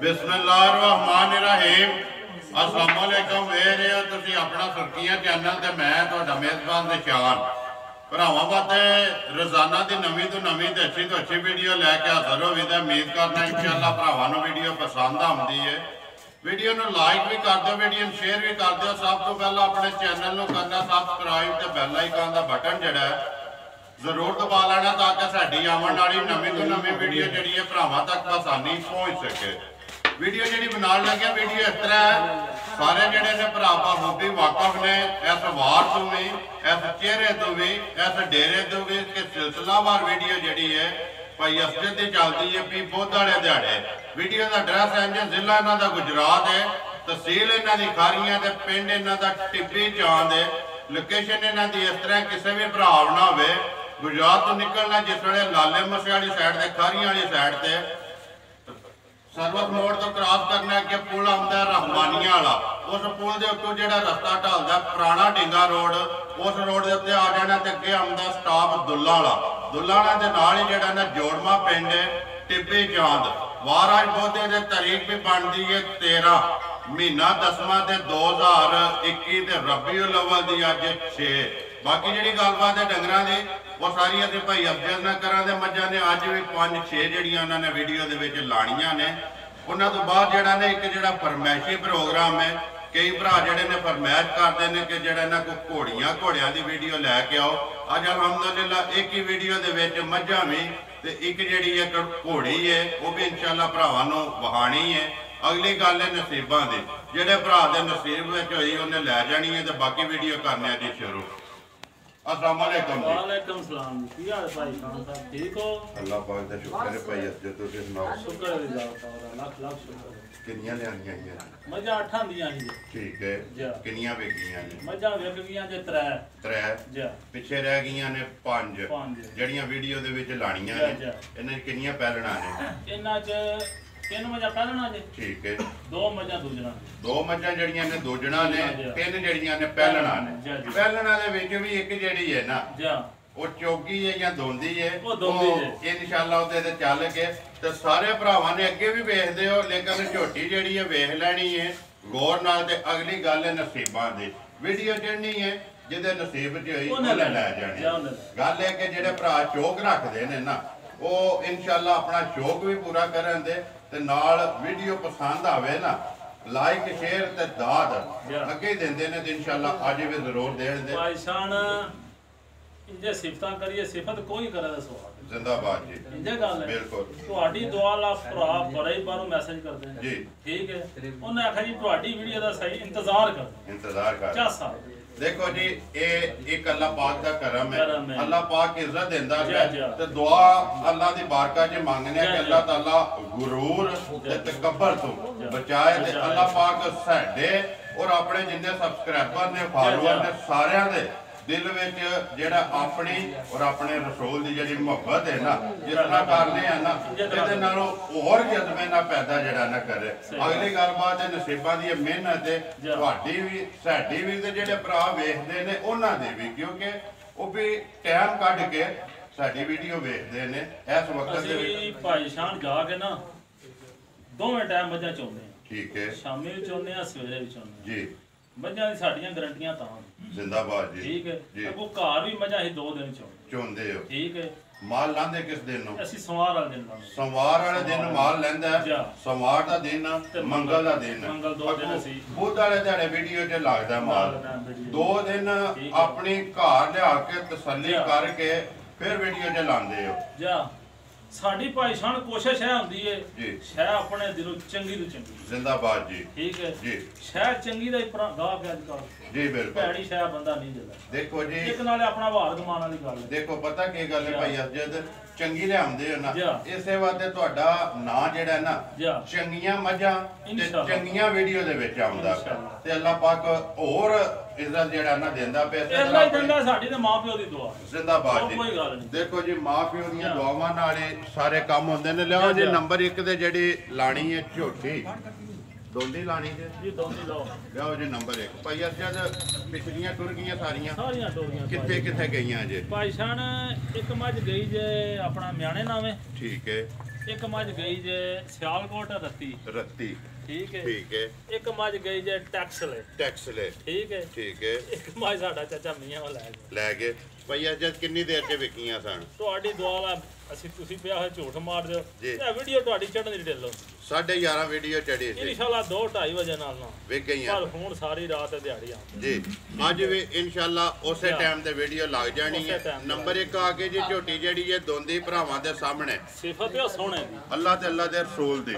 बिस्मिल्लाहिर्रहमानिर्रहीम। अस्सलाम वालेकुम। तुसीं अपना सुर्खियां चैनल ते मैं तुहाडा मेज़बान निशान भरावां वास्ते रोज़ाना की नवीं तो अच्छी वीडियो लैके हाज़र होवी ते उम्मीद करना इंशाअल्लाह भरावां नूं वीडियो पसंद आउंदी है। वीडियो नूं लाइक भी कर दो, वीडियो नूं शेयर भी कर दो। सब तो पहले अपने चैनल नूं करना सबसक्राइब ते बैल आइकन का बटन जिहड़ा जरूर दबा लेना ताकि साडी आवन वाली नवीं तो नवीं वीडियो जिहड़ी है भरावां तक आसानी पहुँच सके। वीडियो जी बनाने लगे वीडियो इस तरह है, सारे जड़े ने भरा बखूबी वाकफ ने इस वार तो भी, इस चेहरे तो भी, इस डेरे तो भी कि सिलसिलावार वीडियो जी है भाई असद की चलती है भी बुध वाले दिहाड़े। वीडियो का एड्रैस है जी जिला इन्हों का गुजरात है, तहसील इन्हों की खारियां ते पिंड इन्हों का टिब्बी चांद है। लोकेशन इन्हों की इस तरह किसी भी भरा ना हो गुजरात तो निकलना जिस वे लाले मसे वाली साइड से खारियां वाली साइड से सरवत मोड़ तो क्रॉस करना कि पुल आता रहमानिया वाला, उस पुल के उत्तों जो रस्ता ढलता पुराना ढींगा रोड, उस रोड के उत्ते आ जाना तो अगे आता स्टाप दुल्लावाला। दुल्लावाला के नाल ही जो ना जोड़मा पिंड है टिब्बी चांद। महाराज बोधे की तारीख भी बनती है 13 महीना 10वां 2021 रबीउल अव्वल की अज 6। बाकी जी गलबात है डंगर की वो सारी अभी भाई अफजल न करा मझा ने अज भी 5-6 जड़ियाँ उन्होंने वीडियो के लानियां ने। उन्होंने तो बाद जरा ने एक जरा फरमैशी प्रोग्राम है, कई भरा जड़े ने फरमैश करते हैं कि जरा ना कोई घोड़ियां की वीडियो लैके आओ। अज अलहमदुलिल्लाह एक ही वीडियो मझा भी तो एक जी एक घोड़ी है वो भी इंशाअल्लाह भरावां नूं वहानी है। अगली गल है नसीबां दी, जिहड़े भरा दे नसीब विच होई उन्हें लै जानी है। तो बाकी वीडियो करने जी शुरू। अस्सलाम वालेकुम जी। वालेकुम सलाम जी। की हाल भाई खान साहब, ठीक हो? अल्लाह पाक दा शुक्र है भाई असद तुसीं सुनाओ। शुक्र है अल्लाह ताला, लाख लाख शुक्र है। कितनियां लियानियां हैं? मजा 8 दियां ही जी। ठीक है जी। कितनियां वेखियां ने? मजा वेख गईयां जे 3 जी। पिछे रह गईयां ने 5 जड़ियां वीडियो दे विच लाणियां ने। इन्हां कितनियां पैलणा ने? इन्हां च 3 मजा पहलना जी। ठीक है। 2 मजा दूजना। 2 मजा जड़ियां ने दूजना ने, 3 जड़ियां ने पहलना ने। पहलना दे विच भी एक जड़ी है ना जी वो चौगी है या दोंदी है, वो इंशाअल्लाह उहदे ते चल के ते सारे भरावां ने अगे भी वेखदे हो। लेकिन झोटी जड़ी है वेख लैनी है गौर नाल। ते अगली गल है नसीबां दी। वीडियो चढ़नी है जिहदे नसीब च होई उहने लै जानी। गल है कि जिहड़े भरा शौक रखदे ने ना वो इंशाअल्लाह अपना शौक भी पूरा करन दे ते नाल वीडियो पसंद आवे ना लाइक शेयर ते दाद अगे देंदे ने। इंशाअल्लाह अज भी जरूर देण दे। भाईशान इंजे सिफतां करिए, सिफत कोई करे दा सवाल जिंदाबाद जी। इंजे गल है बिल्कुल। तुहाडी दुआ ला भरा बड़े ही बारों मैसेज करदे हैं जी। ठीक है। उन्हें आखिया जी तुहाडी वीडियो दा सही इंतजार कर चासा। देखो जी ये एक अल्लाह पाक का करम है। अल्लाह पाक इज्जत देंदा है ते दुआ अल्लाह दी बारका च मांगने कि अल्लाह ताला गुरूर ते तकब्बर तो बचाए ते अल्लाह पाक साडे और अपने जिन्ने सब्सक्राइबर ने फॉलोअर ने सारियां दे दिल विच जेड़ा अपनी और अपने रसूल दी जेड़ी मोहब्बत है ना जिस तरह करने हैं ना इहदे नालों होर जज्बे ना पैदा जेड़ा ना करे। अगली गलबात है नसीबां दी मेहनत है तुहाडी भी साडी भी ते जेड़े भरा वेखदे ने उन्हां दी भी, क्योंकि वो भी टाइम कढ के साडी वीडियो वेखदे ने। इस वक्त दे विच भाईशान जा के ना दोवें टाइम मझां चोंदे हैं। ठीक है। शामी भी चोंदे हैं सवेरे भी चोंदे जी। मझां दी साडीआं गारंटियां तां जिंदाबाद जी। ठीक है। वो घर भी मझां ही 2 दिन चोंदे हो। ठीक है। माल लांदे किस दिन नु? ਅਸੀਂ ਸਵਾਰ ਵਾਲੇ ਦਿਨ ਲਾਉਂਦੇ। सोमवार वाले दिन माल लैंदा है। सोमवार दा दिन मंगल दा दिन। मंगल 2 दिन ਅਸੀਂ बुध वाले दिहाड़े वीडियो च लगदा माल। 2 दिन अपनी घर लिया के तसल्ली करके फिर वीडियो च लांदे हो। जा साडी भाईशान कोशिश है हुंदी है जी शह अपने दिलों चंगी तो चंगी। जिंदाबाद जी। ठीक है जी। शह चंगी दा ही गाह के अजकल जी बिल्कुल भैड़ी शह बंदा नहीं देता। देखो जी एक नाले अपना भार कमाने वाली गल है। देखो पता की गल है भाई असद चंगी लियाउंदे हो ना इसे वास्ते तुहाडा नां जेड़ा ना चंगियां मझां ते चंगियां वीडियो दे विच आउंदा ते अल्लाह पाक होर इज्जत जेड़ा ना देंदा पे। अल्लाह ही देंदा, साडी ते मां प्यो दी दुआ। जिंदाबाद जी। कोई गल नहीं। देखो जी मां प्यो दी दुआवां नाल सारे काम होंदे ने। लियाओ जी नंबर 1 ते जेड़ी लाणी है झोटी दोंदी लानी जी दोंदी लाओ। लियाओ जी नंबर 1। भाई अरशद पिछलियां टुर गईयां सारियां टोरियां किथे गईयां जे? भाईशान एक मझ गई जे अपना म्याणे नावे। ठीक है। ਇੱਕ ਮੱਝ ਗਈ ਜੇ ਸਿਆਲਕੋਟ ਰੱਤੀ ਠੀਕ ਹੈ ਇੱਕ ਮੱਝ ਗਈ ਜੇ ਟੈਕਸ ਲੈ ਠੀਕ ਹੈ ਇੱਕ ਮੱਝ ਸਾਡਾ ਚਾਚਾ ਮੀਆਂ ਉਹ ਲੈ ਗਏ ਭਈ ਅੱਜ ਕਿੰਨੀ ਦੇਰ ਚ ਵਿਕੀਆਂ ਸਨ ਤੁਹਾਡੀ ਦੁਆ ਨਾਲ ਅਸੀਂ ਤੁਸੀਂ ਪਿਆ ਹੋਇਆ ਝੂਠ ਮਾਰ ਦਿਓ ਇਹ ਵੀਡੀਓ ਤੁਹਾਡੀ ਚੜਨ ਦੀ ਢਿੱਲੋ 11:30 ਵੀਡੀਓ ਚੜੀ ਸੀ ਇਨਸ਼ਾਅੱਲਾ 2-2:30 ਵਜੇ ਨਾਲ ਵਿਕ ਗਈਆਂ ਪਰ ਹੁਣ ਸਾਰੀ ਰਾਤ ਦਿਹਾੜੀ ਆ ਜੀ ਅੱਜ ਵੀ ਇਨਸ਼ਾਅੱਲਾ ਉਸੇ ਟਾਈਮ ਤੇ ਵੀਡੀਓ ਲੱਗ ਜਾਣੀ ਹੈ ਨੰਬਰ 1 ਆ ਕੇ ਜੀ ਝੋਟੀ ਜਿਹੜੀ ਹੈ ਦੋਂਦੀ ਭਰਾਵਾਂ ਦੇ ਸਾਹਮਣੇ ਸਿਫਤ ਹੈ ਸੋਹਣੇ ਦੀ ਅੱਲਾਹ ਤੇ ਅੱਲਾਹ ਦੇ ਰਸੂਲ ਦੀ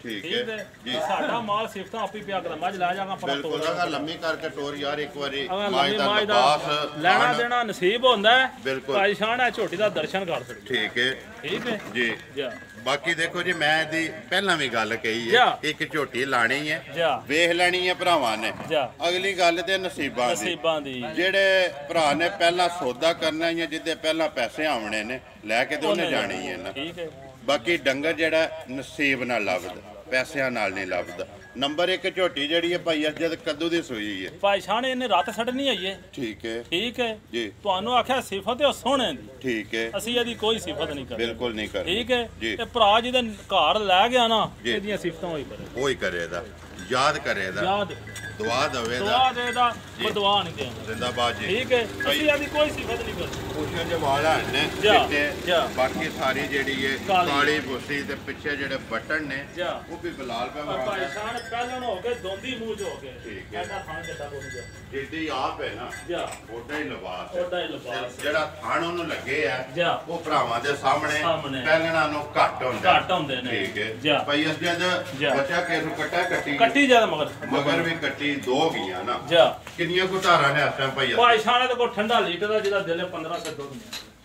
ਠੀਕ ਹੈ ਜੀ ਸਾਡਾ ਮਾਲ ਸਿਫਤਾਂ ਆਪੀ ਪਿਆ ਕਰ ਮੱਝ ਲੈ ਜਾਗਾ ਪਰ ਬਿਲਕੁਲ ਅਗਾ ਲੰਮੀ ਕਰਕੇ ਟੋਰ ਯਾਰ ਇੱਕ ਵਾਰੀ ਮਾਈ ਦਾ ਲਿਬਾਸ ਲੈਣਾ ਦੇਣਾ ਨਸੀਬ ਹੁੰਦਾ ਹੈ ਭਾਈ ਸ਼ਾਨ ਹੈ ਝੋਟੀ ਦਾ ਦਰਸ਼ਨ ਕਰ ਸਕਦੇ ਠੀਕ ਹੈ ਜੀ ਜੀ ਬਾਕੀ ਦੇਖੋ ਜੀ ਮੈਂ ਇਹਦੀ ਪਹਿਲਾਂ ਵੀ ਗੱਲ ਕਹੀ ਹੈ ਇੱਕ ਝੋਟੀ ਲਾਣੀ ਹੈ ਵੇਖ ਲੈਣੀ ਹੈ ਭਰਾਵਾਂ ਨੇ ਅਗਲੀ ਗੱਲ ਤੇ ਨਸੀਬਾਂ ਦੀ ਜਿਹੜੇ ਭਰਾ ਨੇ ਪਹਿਲਾਂ ਸੌਦਾ ਕਰਨਾ ਜਾਂ ਜਿੱਦੇ ਪਹਿਲਾਂ ਪੈਸੇ ਆਉਣੇ ਨੇ ਲੈ ਕੇ ਤੇ ਉਹਨੇ ਜਾਣੀ ਹੈ ਨਾ ਠੀਕ ਹੈ ਬਾਕੀ ਡੰਗਰ ਜਿਹੜਾ ਨਸੀਬ ਨਾਲ ਲੱਭਦਾ ਪੈਸਿਆਂ ਨਾਲ ਨਹੀਂ ਲੱਭਦਾ ਨੰਬਰ 1 ਝੋਟੀ ਜਿਹੜੀ ਹੈ ਭਾਈ ਅਜਦ ਕੱਦੂ ਦੀ ਸੂਈ ਹੈ ਭਾਈ ਸ਼ਾਨ ਇਹਨੇ ਰਾਤ ਛੱਡਣੀ ਆਈ ਹੈ ਠੀਕ ਹੈ ਜੀ ਤੁਹਾਨੂੰ ਆਖਿਆ ਸਿਫਤ ਹੈ ਸੋਹਣੇ ਦੀ ਠੀਕ ਹੈ ਅਸੀਂ ਇਹਦੀ ਕੋਈ ਸਿਫਤ ਨਹੀਂ ਕਰਦੇ ਬਿਲਕੁਲ ਨਹੀਂ ਕਰਦੇ ਠੀਕ ਹੈ ਤੇ ਭਰਾ ਜਿਹਦੇ ਘਰ ਲੈ ਗਿਆ ਨਾ ਇਹਦੀਆਂ ਸਿਫਤਾਂ ਹੋਈ ਕਰੇਦਾ ਯਾਦ ਕਰੇਦਾ ਦੁਆ ਦੇਵੇਦਾ ਦੁਆ ਨਹੀਂ ਦੇਣਾ ਜ਼ਿੰਦਾਬਾਦ ਜੀ ਠੀਕ ਹੈ ਅਸੀਂ ਇਹਦੀ ਕੋਈ ਸਿਫਤ ਨਹੀਂ ਕਰਦੇ ਖੁਸ਼ੀਆਂ ਦੇ ਵਾਲਾ ਨੇ ਚਿੱਟੇ ਬਾਕੀ ਸਾਰੀ ਜਿਹੜੀ ਹੈ ਕਾਲੀ ਬੁੱਸੀ ਤੇ ਪਿੱਛੇ ਜਿਹੜੇ ਬਟਨ ਨੇ ਉਹ ਵੀ ਬਲਾਲ ਪੇ ਵਾਲਾ ਭਾਈ ਸ਼ਾਨ ਪਹਿਲਾਂ ਹੋ ਕੇ ਦੋਂਦੀ ਮੂੰਹ ਹੋ ਕੇ ਠੀਕ ਹੈ ਐਡਾ ਥਾਂ ਚੱਟਾ ਬੋਲ ਗਿਆ ਜਿੱਦੀ ਆਪ ਹੈ ਨਾ ਉਹਦਾ ਹੀ ਲਿਬਾਸ ਜਿਹੜਾ ਥਾਣ ਉਹਨੂੰ ਲੱਗੇ ਆ ਉਹ ਭਰਾਵਾਂ ਦੇ ਸਾਹਮਣੇ ਪਹਿਲਣਾ ਨੂੰ ਘੱਟ ਹੁੰਦੇ ਨੇ ਠੀਕ ਹੈ ਭਾਈ ਅਸ ਜਦ ਬੱਚਾ ਕੇਸ ਕੱਟੀ ਜਿਆਦਾ ਮਗਰ ਵੀ ਕੱਟੀ ਦੋ ਗਈਆਂ ਨਾ ਕਿੰਨੀਆਂ ਕੁ ਧਾਰਾਂ ਨੇ ਇਸ ਟਾਈਮ ਭਾਈ ਸ਼ਾਨ ਦੇ ਕੋਲ ਠੰਡਾ ਲੀਟਰ ਦਾ ਜਿਹਦਾ ਦਿਲ 15 ਸੇ ਦੁੱਧ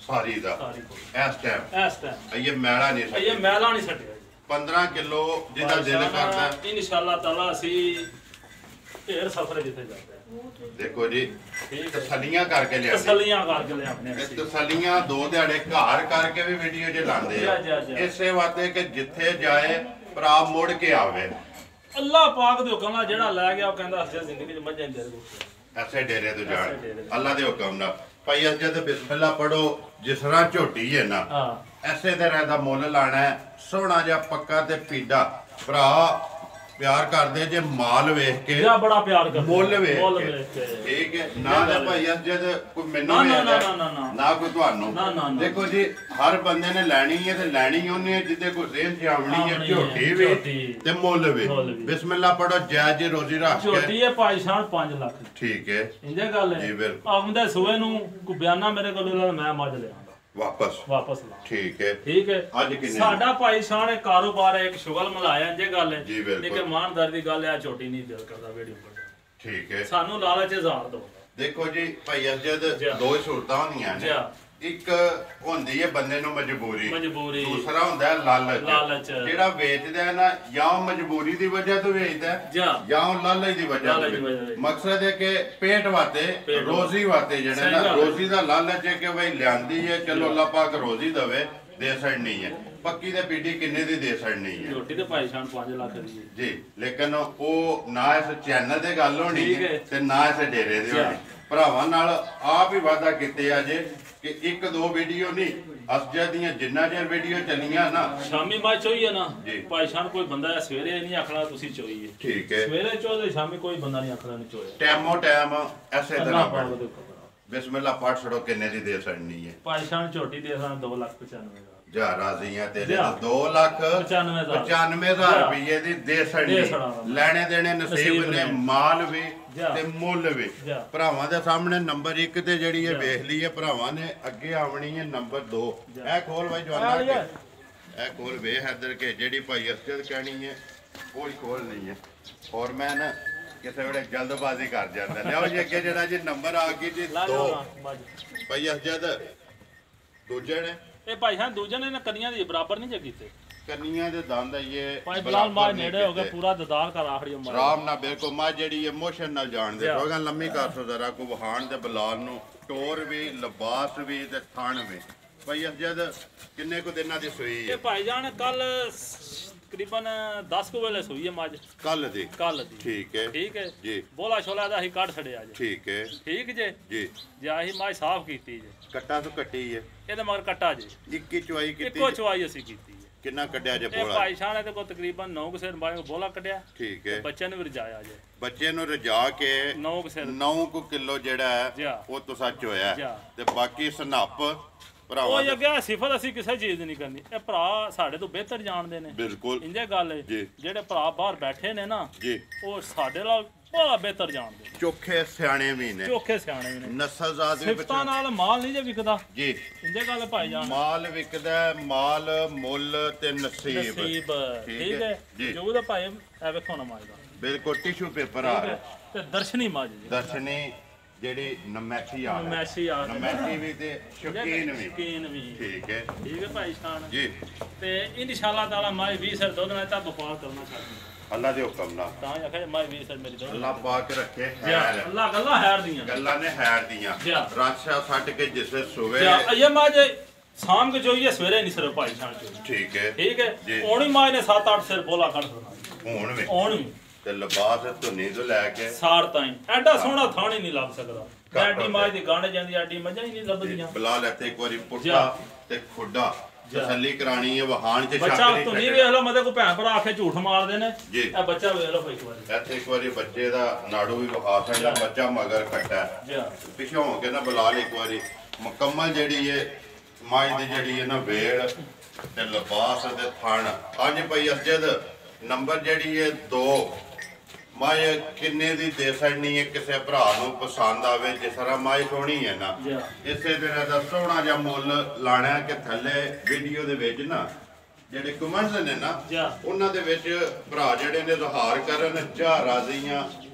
ਸਾਰੀ ਦਾ ਇਸ ਟਾਈਮ ਇਹ ਮੈਲਾ ਨਹੀਂ ਛੱਡਿਆ 15 ਕਿਲੋ ਜਿਹਦਾ ਦਿਲ ਕਰਦਾ ਇਨਸ਼ਾਅੱਲਾ ਤਾਲਾ ਅਸੀਂ ਢੇਰ ਸਫਰ ਜਿੱਥੇ ਜਾਂਦੇ ਦੇਖੋ ਜੀ ਤਸੱਲੀਆਂ ਕਰਕੇ ਲਿਆ ਤਸੱਲੀਆਂ 2 ਦਿਹਾੜੇ ਘਰ ਕਰਕੇ ਵੀ ਵੀਡੀਓ 'ਚ ਲਾਉਂਦੇ ਆ ਇਸੇ ਵਾਸਤੇ ਕਿ ਜਿੱਥੇ ਜਾਏ ਭਰਾ ਮੁੜ ਕੇ ਆਵੇ ਅੱਲਾਹ ਪਾਕ ਦੇ ਹੁਕਮ ਨਾਲ ਜਿਹੜਾ ਲੈ ਗਿਆ ਉਹ ਕਹਿੰਦਾ ਅਸਲ ਜ਼ਿੰਦਗੀ 'ਚ ਮੱਝਾਂ ਦੇ ਐਸੇ ਡੇਰੇ ਤੋਂ ਜਾਣ ਅੱਲਾਹ ਦੇ ਹੁਕਮ ਨਾਲ ਭਾਈ ਅਜਦ ਬਿਸਮਿਲ੍ਲਾ ਪੜੋ ਜਿਸ ਤਰ੍ਹਾਂ ਝੋਟੀ ਹੈ ਨਾ ਐਸੇ ਤਰ੍ਹਾਂ ਦਾ ਮੁੱਲ ਲਾਣਾ ਸੋਹਣਾ ਜਿਹਾ ਪੱਕਾ ਤੇ ਪੀਡਾ ਭਰਾ ਪਿਆਰ ਕਰਦੇ ਜੇ ਮਾਲ ਵੇਖ ਕੇ ਬੜਾ ਪਿਆਰ ਕਰਦੇ ਮੁੱਲ ਵੇਖ ਕੇ ਠੀਕ ਹੈ ਨਾ ਤਾਂ ਭਾਈ ਅਜਦ ਕੋਈ ਮੈਨੂੰ ਨਾ ਕੋਈ ਤੁਹਾਨੂੰ ਦੇਖੋ ਜੀ ਹਰ ਬੰਦੇ ਨੇ ਲੈਣੀ ਹੈ ਤੇ ਲੈਣੀ ਉਹਨੇ ਜਿੱਦੇ ਕੋਈ ਜ਼ੇਨ ਜਾਵਣੀ ਹੈ ਝੋਟੀ ਵੀ ਤੇ ਮੁੱਲ ਵੀ ਬਿਸਮਿਲ੍ਲਾ ਪੜੋ ਜਾਇਜ਼ ਰੋਜ਼ੀ ਰੱਖ ਕੇ ਝੋਟੀ ਹੈ ਭਾਈ ਸ਼ਾਨ 5 ਲੱਖ ਠੀਕ ਹੈ ਇੰਜੇ ਗੱਲ ਹੈ ਜੀ ਬਿਲਕੁਲ ਆਉਂਦੇ ਸੂਏ ਨੂੰ ਕੋਈ ਬਿਆਨਾ ਮੇਰੇ ਕੋਲ ਮੈਂ ਮੱਝ ਲਿਆ ਵਾਪਸ ਲਾ ਠੀਕ ਹੈ ਅੱਜ ਕਿੰਨੇ ਸਾਡਾ ਭਾਈ ਸ਼ਾਨ ਇੱਕ ਕਾਰੋਬਾਰ ਹੈ ਇੱਕ ਸ਼ੁਗਲ ਮਲਾਇਆ ਜੇ ਗੱਲ ਹੈ ਲੇਕਿਨ ਇਮਾਨਦਾਰ ਦੀ ਗੱਲ ਹੈ ਛੋਟੀ ਨਹੀਂ ਦਿਲ ਕਰਦਾ ਵੀਡੀਓ ਕਰਦਾ ਠੀਕ ਹੈ ਸਾਨੂੰ ਲਾਲਚ 1000 ਦੋ ਦੇਖੋ ਜੀ ਭਾਈ ਅਜਦ ਦੋ ਸਹੂਲਤਾਂ ਹੁੰਦੀਆਂ ਨੇ ਇੱਕ ਹੁੰਦੀ ਹੈ ਬੰਦੇ ਨੂੰ ਮਜਬੂਰੀ ਦੂਸਰਾ ਹੁੰਦਾ ਹੈ ਲਾਲਚ ਜਿਹੜਾ ਵੇਚਦਾ ਹੈ ਨਾ ਜਾਂ ਮਜਬੂਰੀ ਦੀ ਵਜ੍ਹਾ ਤੋਂ ਵੇਚਦਾ ਜਾਂ ਲਾਲਚ ਦੀ ਵਜ੍ਹਾ ਤੋਂ ਮਕਸਦ ਹੈ ਕਿ ਪੇਟ ਵਾਸਤੇ ਰੋਜ਼ੀ ਵਾਸਤੇ ਜਿਹੜਾ ਨਾ ਰੋਜ਼ੀ ਦਾ ਲਾਲਚ ਹੈ ਕਿ ਬਈ ਲਿਆਂਦੀ ਹੈ ਚਲੋ ਅੱਲਾਹ ਪਾਕ ਰੋਜ਼ੀ ਦਵੇ ਦੇ ਛੱਡਣੀ ਹੈ ਪੱਕੀ ਤੇ ਪੀਟੀ ਕਿੰਨੇ ਦੀ ਦੇ ਛੱਡਣੀ ਹੈ ਰੋਟੀ ਤੇ ਭਾਈ ਸ਼ਾਨ 5 ਲੱਖ ਦੀ ਜੀ ਲੇਕਿਨ ਉਹ ਨਾ ਇਸ ਚੈਨਲ ਤੇ ਗੱਲ ਹੋਣੀ ਹੈ ਤੇ ਨਾ ਇਸ ਡੇਰੇ ਦੇ ਹੋਣੀ ਭਰਾਵਾਂ ਨਾਲ ਆਪ ਹੀ ਵਾਅਦਾ ਕੀਤੇ ਆ ਜੇ ਕਿ 1-2 ਵੀਡੀਓ ਨਹੀਂ ਅਸਜਦ ਦੀਆਂ ਜਿੰਨਾ ਚਿਰ ਵੀਡੀਓ ਚੱਲੀਆਂ ਨਾ ਸ਼ਾਮੀ ਮਾ ਚੋਈਏ ਨਾ ਭਾਈ ਸ਼ਾਨ ਕੋਈ ਬੰਦਾ ਸਵੇਰੇ ਨਹੀਂ ਆਖਣਾ ਤੁਸੀਂ ਚੋਈਏ ਠੀਕ ਹੈ ਸਵੇਰੇ ਚੋਦੇ ਸ਼ਾਮੀ ਕੋਈ ਬੰਦਾ ਨਹੀਂ ਆਖਣਾ ਨਹੀਂ ਚੋਇਆ ਟਾਈਮੋ ਟਾਈਮ ਐਸੇ ਤਰ੍ਹਾਂ ਪੜ ਬਿਸਮਿਲ੍ਲਾ ਪੜ ਛੜੋ ਕਿੰਨੇ ਦੀ ਦੇ ਛੜਨੀ ਹੈ ਭਾਈ ਸ਼ਾਨ ਝੋਟੀ ਦੇ ਸਾਂ 2,95,000 ਜਾ ਰਾਜ਼ੀਆਂ ਤੇਰੇ 2,95,000 ਰੁਪਏ ਦੀ ਦੇ ਛੜਨੀ ਲੈਣੇ ਦੇਣੇ ਨਸੀਬ ਨੇ ਮਾਲ ਵੀ ਤੇ ਮੁੱਲ ਵੀ ਭਰਾਵਾਂ ਦੇ ਸਾਹਮਣੇ ਨੰਬਰ 1 ਤੇ ਜਿਹੜੀ ਇਹ ਵੇਖ ਲਈ ਹੈ ਭਰਾਵਾਂ ਨੇ ਅੱਗੇ ਆਵਣੀ ਹੈ ਨੰਬਰ 2 ਇਹ ਖੋਲ ਬਾਈ ਜਵਾਨਾ ਇਹ ਖੋਲ ਵੇਖ ਇੱਧਰ ਕੇ ਜਿਹੜੀ ਭਾਈ ਅਸਜਦ ਕਹਿਣੀ ਹੈ ਉਹ ਖੋਲ ਨਹੀਂ ਹੈ ਔਰ ਮੈਂ ਨਾ ਕਿਸੇ ਵੇਲੇ ਜਲਦਬਾਜ਼ੀ ਕਰ ਜਾਂਦਾ ਲਿਆਓ ਜੀ ਅੱਗੇ ਜਿਹੜਾ ਜੀ ਨੰਬਰ ਆ ਗਈ ਜੀ 2 ਭਾਈ ਅਸਜਦ ਦੂਜੇ ਨੇ ਇਹ ਭਾਈ ਹਾਂ ਦੂਜੇ ਨੇ ਕੰਨੀਆਂ ਦੀ ਬਰਾਬਰ ਨਹੀਂ ਜੇ ਕੀਤੇ ਕੰਨੀਆਂ ਦੇ ਦੰਦ ਇਹ ਭਾਈ ਬਲਾਲ ਮਾਂ ਨੇੜੇ ਹੋ ਗਏ ਪੂਰਾ ਦਦਾਰ ਕਰ ਆਖੜੀ ਉਮਰ ਆਰਾਮ ਨਾਲ ਬਿਲਕੁਲ ਮਾਂ ਜਿਹੜੀ ਇਮੋਸ਼ਨ ਨਾਲ ਜਾਣਦੇ ਹੋਗਾ ਲੰਮੀ ਕਰ ਸੋ ਜ਼ਰਾ ਕੋ ਵਹਾਣ ਦੇ ਬਲਾਲ ਨੂੰ ਟੋਰ ਵੀ ਲਿਬਾਸ ਵੀ ਤੇ ਥਣ ਵੀ ਭਾਈ ਅਸਜਦ ਕਿੰਨੇ ਕੁ ਦਿਨਾਂ ਦੀ ਸੂਈ ਹੈ ਇਹ ਭਾਈ ਜਾਨ ਕੱਲ ਤਕਰੀਬਨ 10 ਕੁ ਵੇਲੇ ਸੂਈ ਹੈ ਮੱਝ ਕੱਲ ਦੀ ਠੀਕ ਹੈ ਜੀ ਬੋਲਾ ਛੋਲਾ ਦਾ ਹੀ ਕੱਢ ਛੜਿਆ ਜੀ ਠੀਕ ਜੇ ਜੀ ਆਹੀ ਮੱਝ ਸਾਫ਼ ਕੀਤੀ ਜੇ ਕੱਟਾ ਤੋਂ ਕੱਟੀ ਹੈ ਇਹਦੇ ਮਗਰ ਕੱਟਾ ਜੀ ਇੱਕੀ ਚੁਆਈ ਕੀਤੀ ਇੱਕੋ ਚੁਆਈ ਅਸੀਂ ਕੀਤੀ ਕਿੰਨਾ ਕੱਢਿਆ ਜੇ ਬੋਲਾ? ਇਹ ਭਾਈ ਸ਼ਾਹ ਨੇ ਤੇ ਕੋ ਤਕਰੀਬਨ 9 ਕਿਸੇ ਬਾਰੇ ਬੋਲਾ ਕੱਢਿਆ। ਠੀਕ ਹੈ। ਬੱਚੇ ਨੂੰ ਵੀ ਰਜਾਇਆ ਜੇ, ਬੱਚੇ ਨੂੰ ਰਜਾ ਕੇ 9 ਕਿਲੋ ਜਿਹੜਾ ਹੈ ਉਹ ਤੋਂ ਸੱਚ ਹੋਇਆ ਤੇ ਬਾਕੀ ਸਨੱਪ ਭਰਾਵਾ ਉਹ ਅੱਗੇ ਸਿਫਤ ਅਸੀਂ ਕਿਸੇ ਚੀਜ਼ ਦੀ ਨਹੀਂ ਕਰਨੀ। ਇਹ ਭਰਾ ਸਾਡੇ ਤੋਂ ਬਿਹਤਰ ਜਾਣਦੇ ਨੇ। ਬਿਲਕੁਲ ਇੰਜੇ ਗੱਲ ਹੈ, ਜਿਹੜੇ ਭਰਾ ਬਾਹਰ ਬੈਠੇ ਨੇ ਨਾ ਜੀ ਉਹ ਸਾਡੇ ਨਾਲ ਬੜਾ ਬਿਹਤਰ ਜਾਣਦੇ। ਚੋਖੇ ਸਿਆਣੇ ਵੀ ਨੇ, ਚੋਖੇ ਸਿਆਣੇ ਵੀ ਨੇ, ਨਸਲਜ਼ਾਦ ਵੀ। ਸਿਫਤਾਂ ਨਾਲ ਮਾਲ ਨਹੀਂ ਜੇ ਵਿਕਦਾ ਜੀ। ਇੰਜੇ ਗੱਲ ਭਾਈ ਜਾਨ, ਮਾਲ ਵਿਕਦਾ, ਮਾਲ ਮੁੱਲ ਤੇ ਨਸੀਬ। ਠੀਕ ਹੈ ਜੀ। ਜੋ ਦਾ ਭਾਈ ਇਹ ਵੇਖੋ ਨਾ ਮਾਜਦਾ ਬਿਲਕੁਲ ਟਿਸ਼ੂ ਪੇਪਰ ਆ ਰਿਹਾ ਤੇ ਦਰਸ਼ਨੀ ਮਾਜ ਜੀ। ਦਰਸ਼ਨੀ ਜਿਹੜੀ ਨਮੈਸ਼ੀ ਆ ਨਮੈਸ਼ੀ ਵੀ ਤੇ ਸ਼ੌਕੀਨ ਵੀ। ਠੀਕ ਹੈ ਠੀਕ ਹੈ ਭਾਈ ਸ਼ਾਨ ਜੀ। ਤੇ ਇਨਸ਼ਾਅੱਲਾ ਤਾਲਾ ਮੈਂ 20 ਸਰ ਦੁੱਧ ਨਾਲ ਤਾਂ ਵਪਾਰ ਕਰਨਾ ਚਾਹੁੰਦਾ। ਅੱਲਾ ਦੇ ਹੁਕਮ ਨਾਲ ਤਾਂ ਆਖੇ ਮੈਂ 20 ਸਰ ਮੇਰੀ ਦੁੱਧ ਅੱਲਾ ਪਾਕ ਰੱਖੇ ਖੈਰ। ਅੱਲਾ ਗੱਲਾਂ ਹੈਰ ਦੀਆਂ, ਗੱਲਾਂ ਨੇ ਹੈਰ ਦੀਆਂ। ਰਾਸ਼ਾ ਛੱਡ ਕੇ ਜਿਸੇ ਸੁਵੇ ਇਹ ਮਾਜ ਸ਼ਾਮ ਕੇ ਜੋਈਏ ਸਵੇਰੇ ਨਹੀਂ ਸਰ ਭਾਈ ਸ਼ਾਨ ਚੋ। ਠੀਕ ਹੈ ਠੀਕ ਹੈ। ਉਹਨੀ ਮਾਜ ਨੇ 7-8 ਸਿਰ ਬੋਲਾ ਕੱਢ ਦੇਣਾ ਹੁਣ ਵੀ ਤੇ ਲਿਬਾਸ ਧੁਨੀ ਤੋਂ ਲੈ ਕੇ ਸਾਰ ਤਾਈਂ ਐਡਾ ਸੋਹਣਾ ਥਾਣ ਹੀ ਨਹੀਂ ਲੱਭ ਸਕਦਾ। ਐਡੀ ਮਾਜ ਦੀ ਗੰਢ ਜਾਂਦੀ, ਐਡੀ ਮੱਝਾਂ ਹੀ ਨਹੀਂ ਲੱਭਦੀਆਂ। ਬੁਲਾ ਲੈਤੇ ਇੱਕ ਵਾਰੀ ਪੁੱਟਾ ਤੇ ਖੁੱਡਾ ਤਸੱਲੀ ਕਰਾਣੀ ਹੈ ਵਹਾਣ ਚ ਛੱਡ ਬੱਚਾ ਧੁਨੀ ਵੇਖ ਲਓ, ਮਤੇ ਕੋ ਭੈਣ ਭਰਾ ਆਖੇ ਝੂਠ ਮਾਰਦੇ ਨੇ। ਇਹ ਬੱਚਾ ਵੇਖ ਲਓ ਇੱਕ ਵਾਰੀ, ਇੱਥੇ ਇੱਕ ਵਾਰੀ ਬੱਚੇ ਦਾ ਨਾੜੂ ਵੀ ਵਿਖਾ ਸਕਦਾ। ਬੱਚਾ ਮਗਰ ਕੱਟਾ ਪਿਛੋਂ ਹੋ ਕੇ ਨਾ ਬੁਲਾ ਲੈ ਇੱਕ ਵਾਰੀ। ਮੁਕੰਮਲ ਜਿਹੜੀ ਹੈ ਮਾਜ ਦੀ ਜਿਹੜੀ ਹੈ ਨਾ ਵੇੜ ਤੇ ਲਿਬਾਸ ਤੇ ਥਣ। ਅੱਜ ਭਾਈ ਅਸਜਦ ਨੰਬਰ ਜਿਹੜੀ ਹੈ 2 ਮਾਜ ਕਿੰਨੇ ਦੀ ਦੇ ਸਕਣੀ ਹੈ ਕਿਸੇ ਭਰਾ ਨੂੰ ਪਸੰਦ ਆਵੇ। ਜਿਸ ਤਰ੍ਹਾਂ ਮਾਜ ਸੋਹਣੀ ਹੈ ਨਾ, ਇਸੇ ਤਰ੍ਹਾਂ ਦਾ ਸੋਹਣਾ ਜਿਹਾ ਮੁੱਲ ਲਾਣਾ ਕਿ ਥੱਲੇ ਵੀਡੀਓ ਦੇ ਵਿੱਚ ਨਾ ਜਿਹੜੇ ਕਮੈਂਟਸ ਨੇ ਨਾ ਉਹਨਾਂ ਦੇ ਵਿੱਚ ਭਰਾ ਜਿਹੜੇ ਨੇ ਜ਼ਹਾਰ ਕਰਨ ਚਾਹ ਰਾਜ਼ੀਆਂ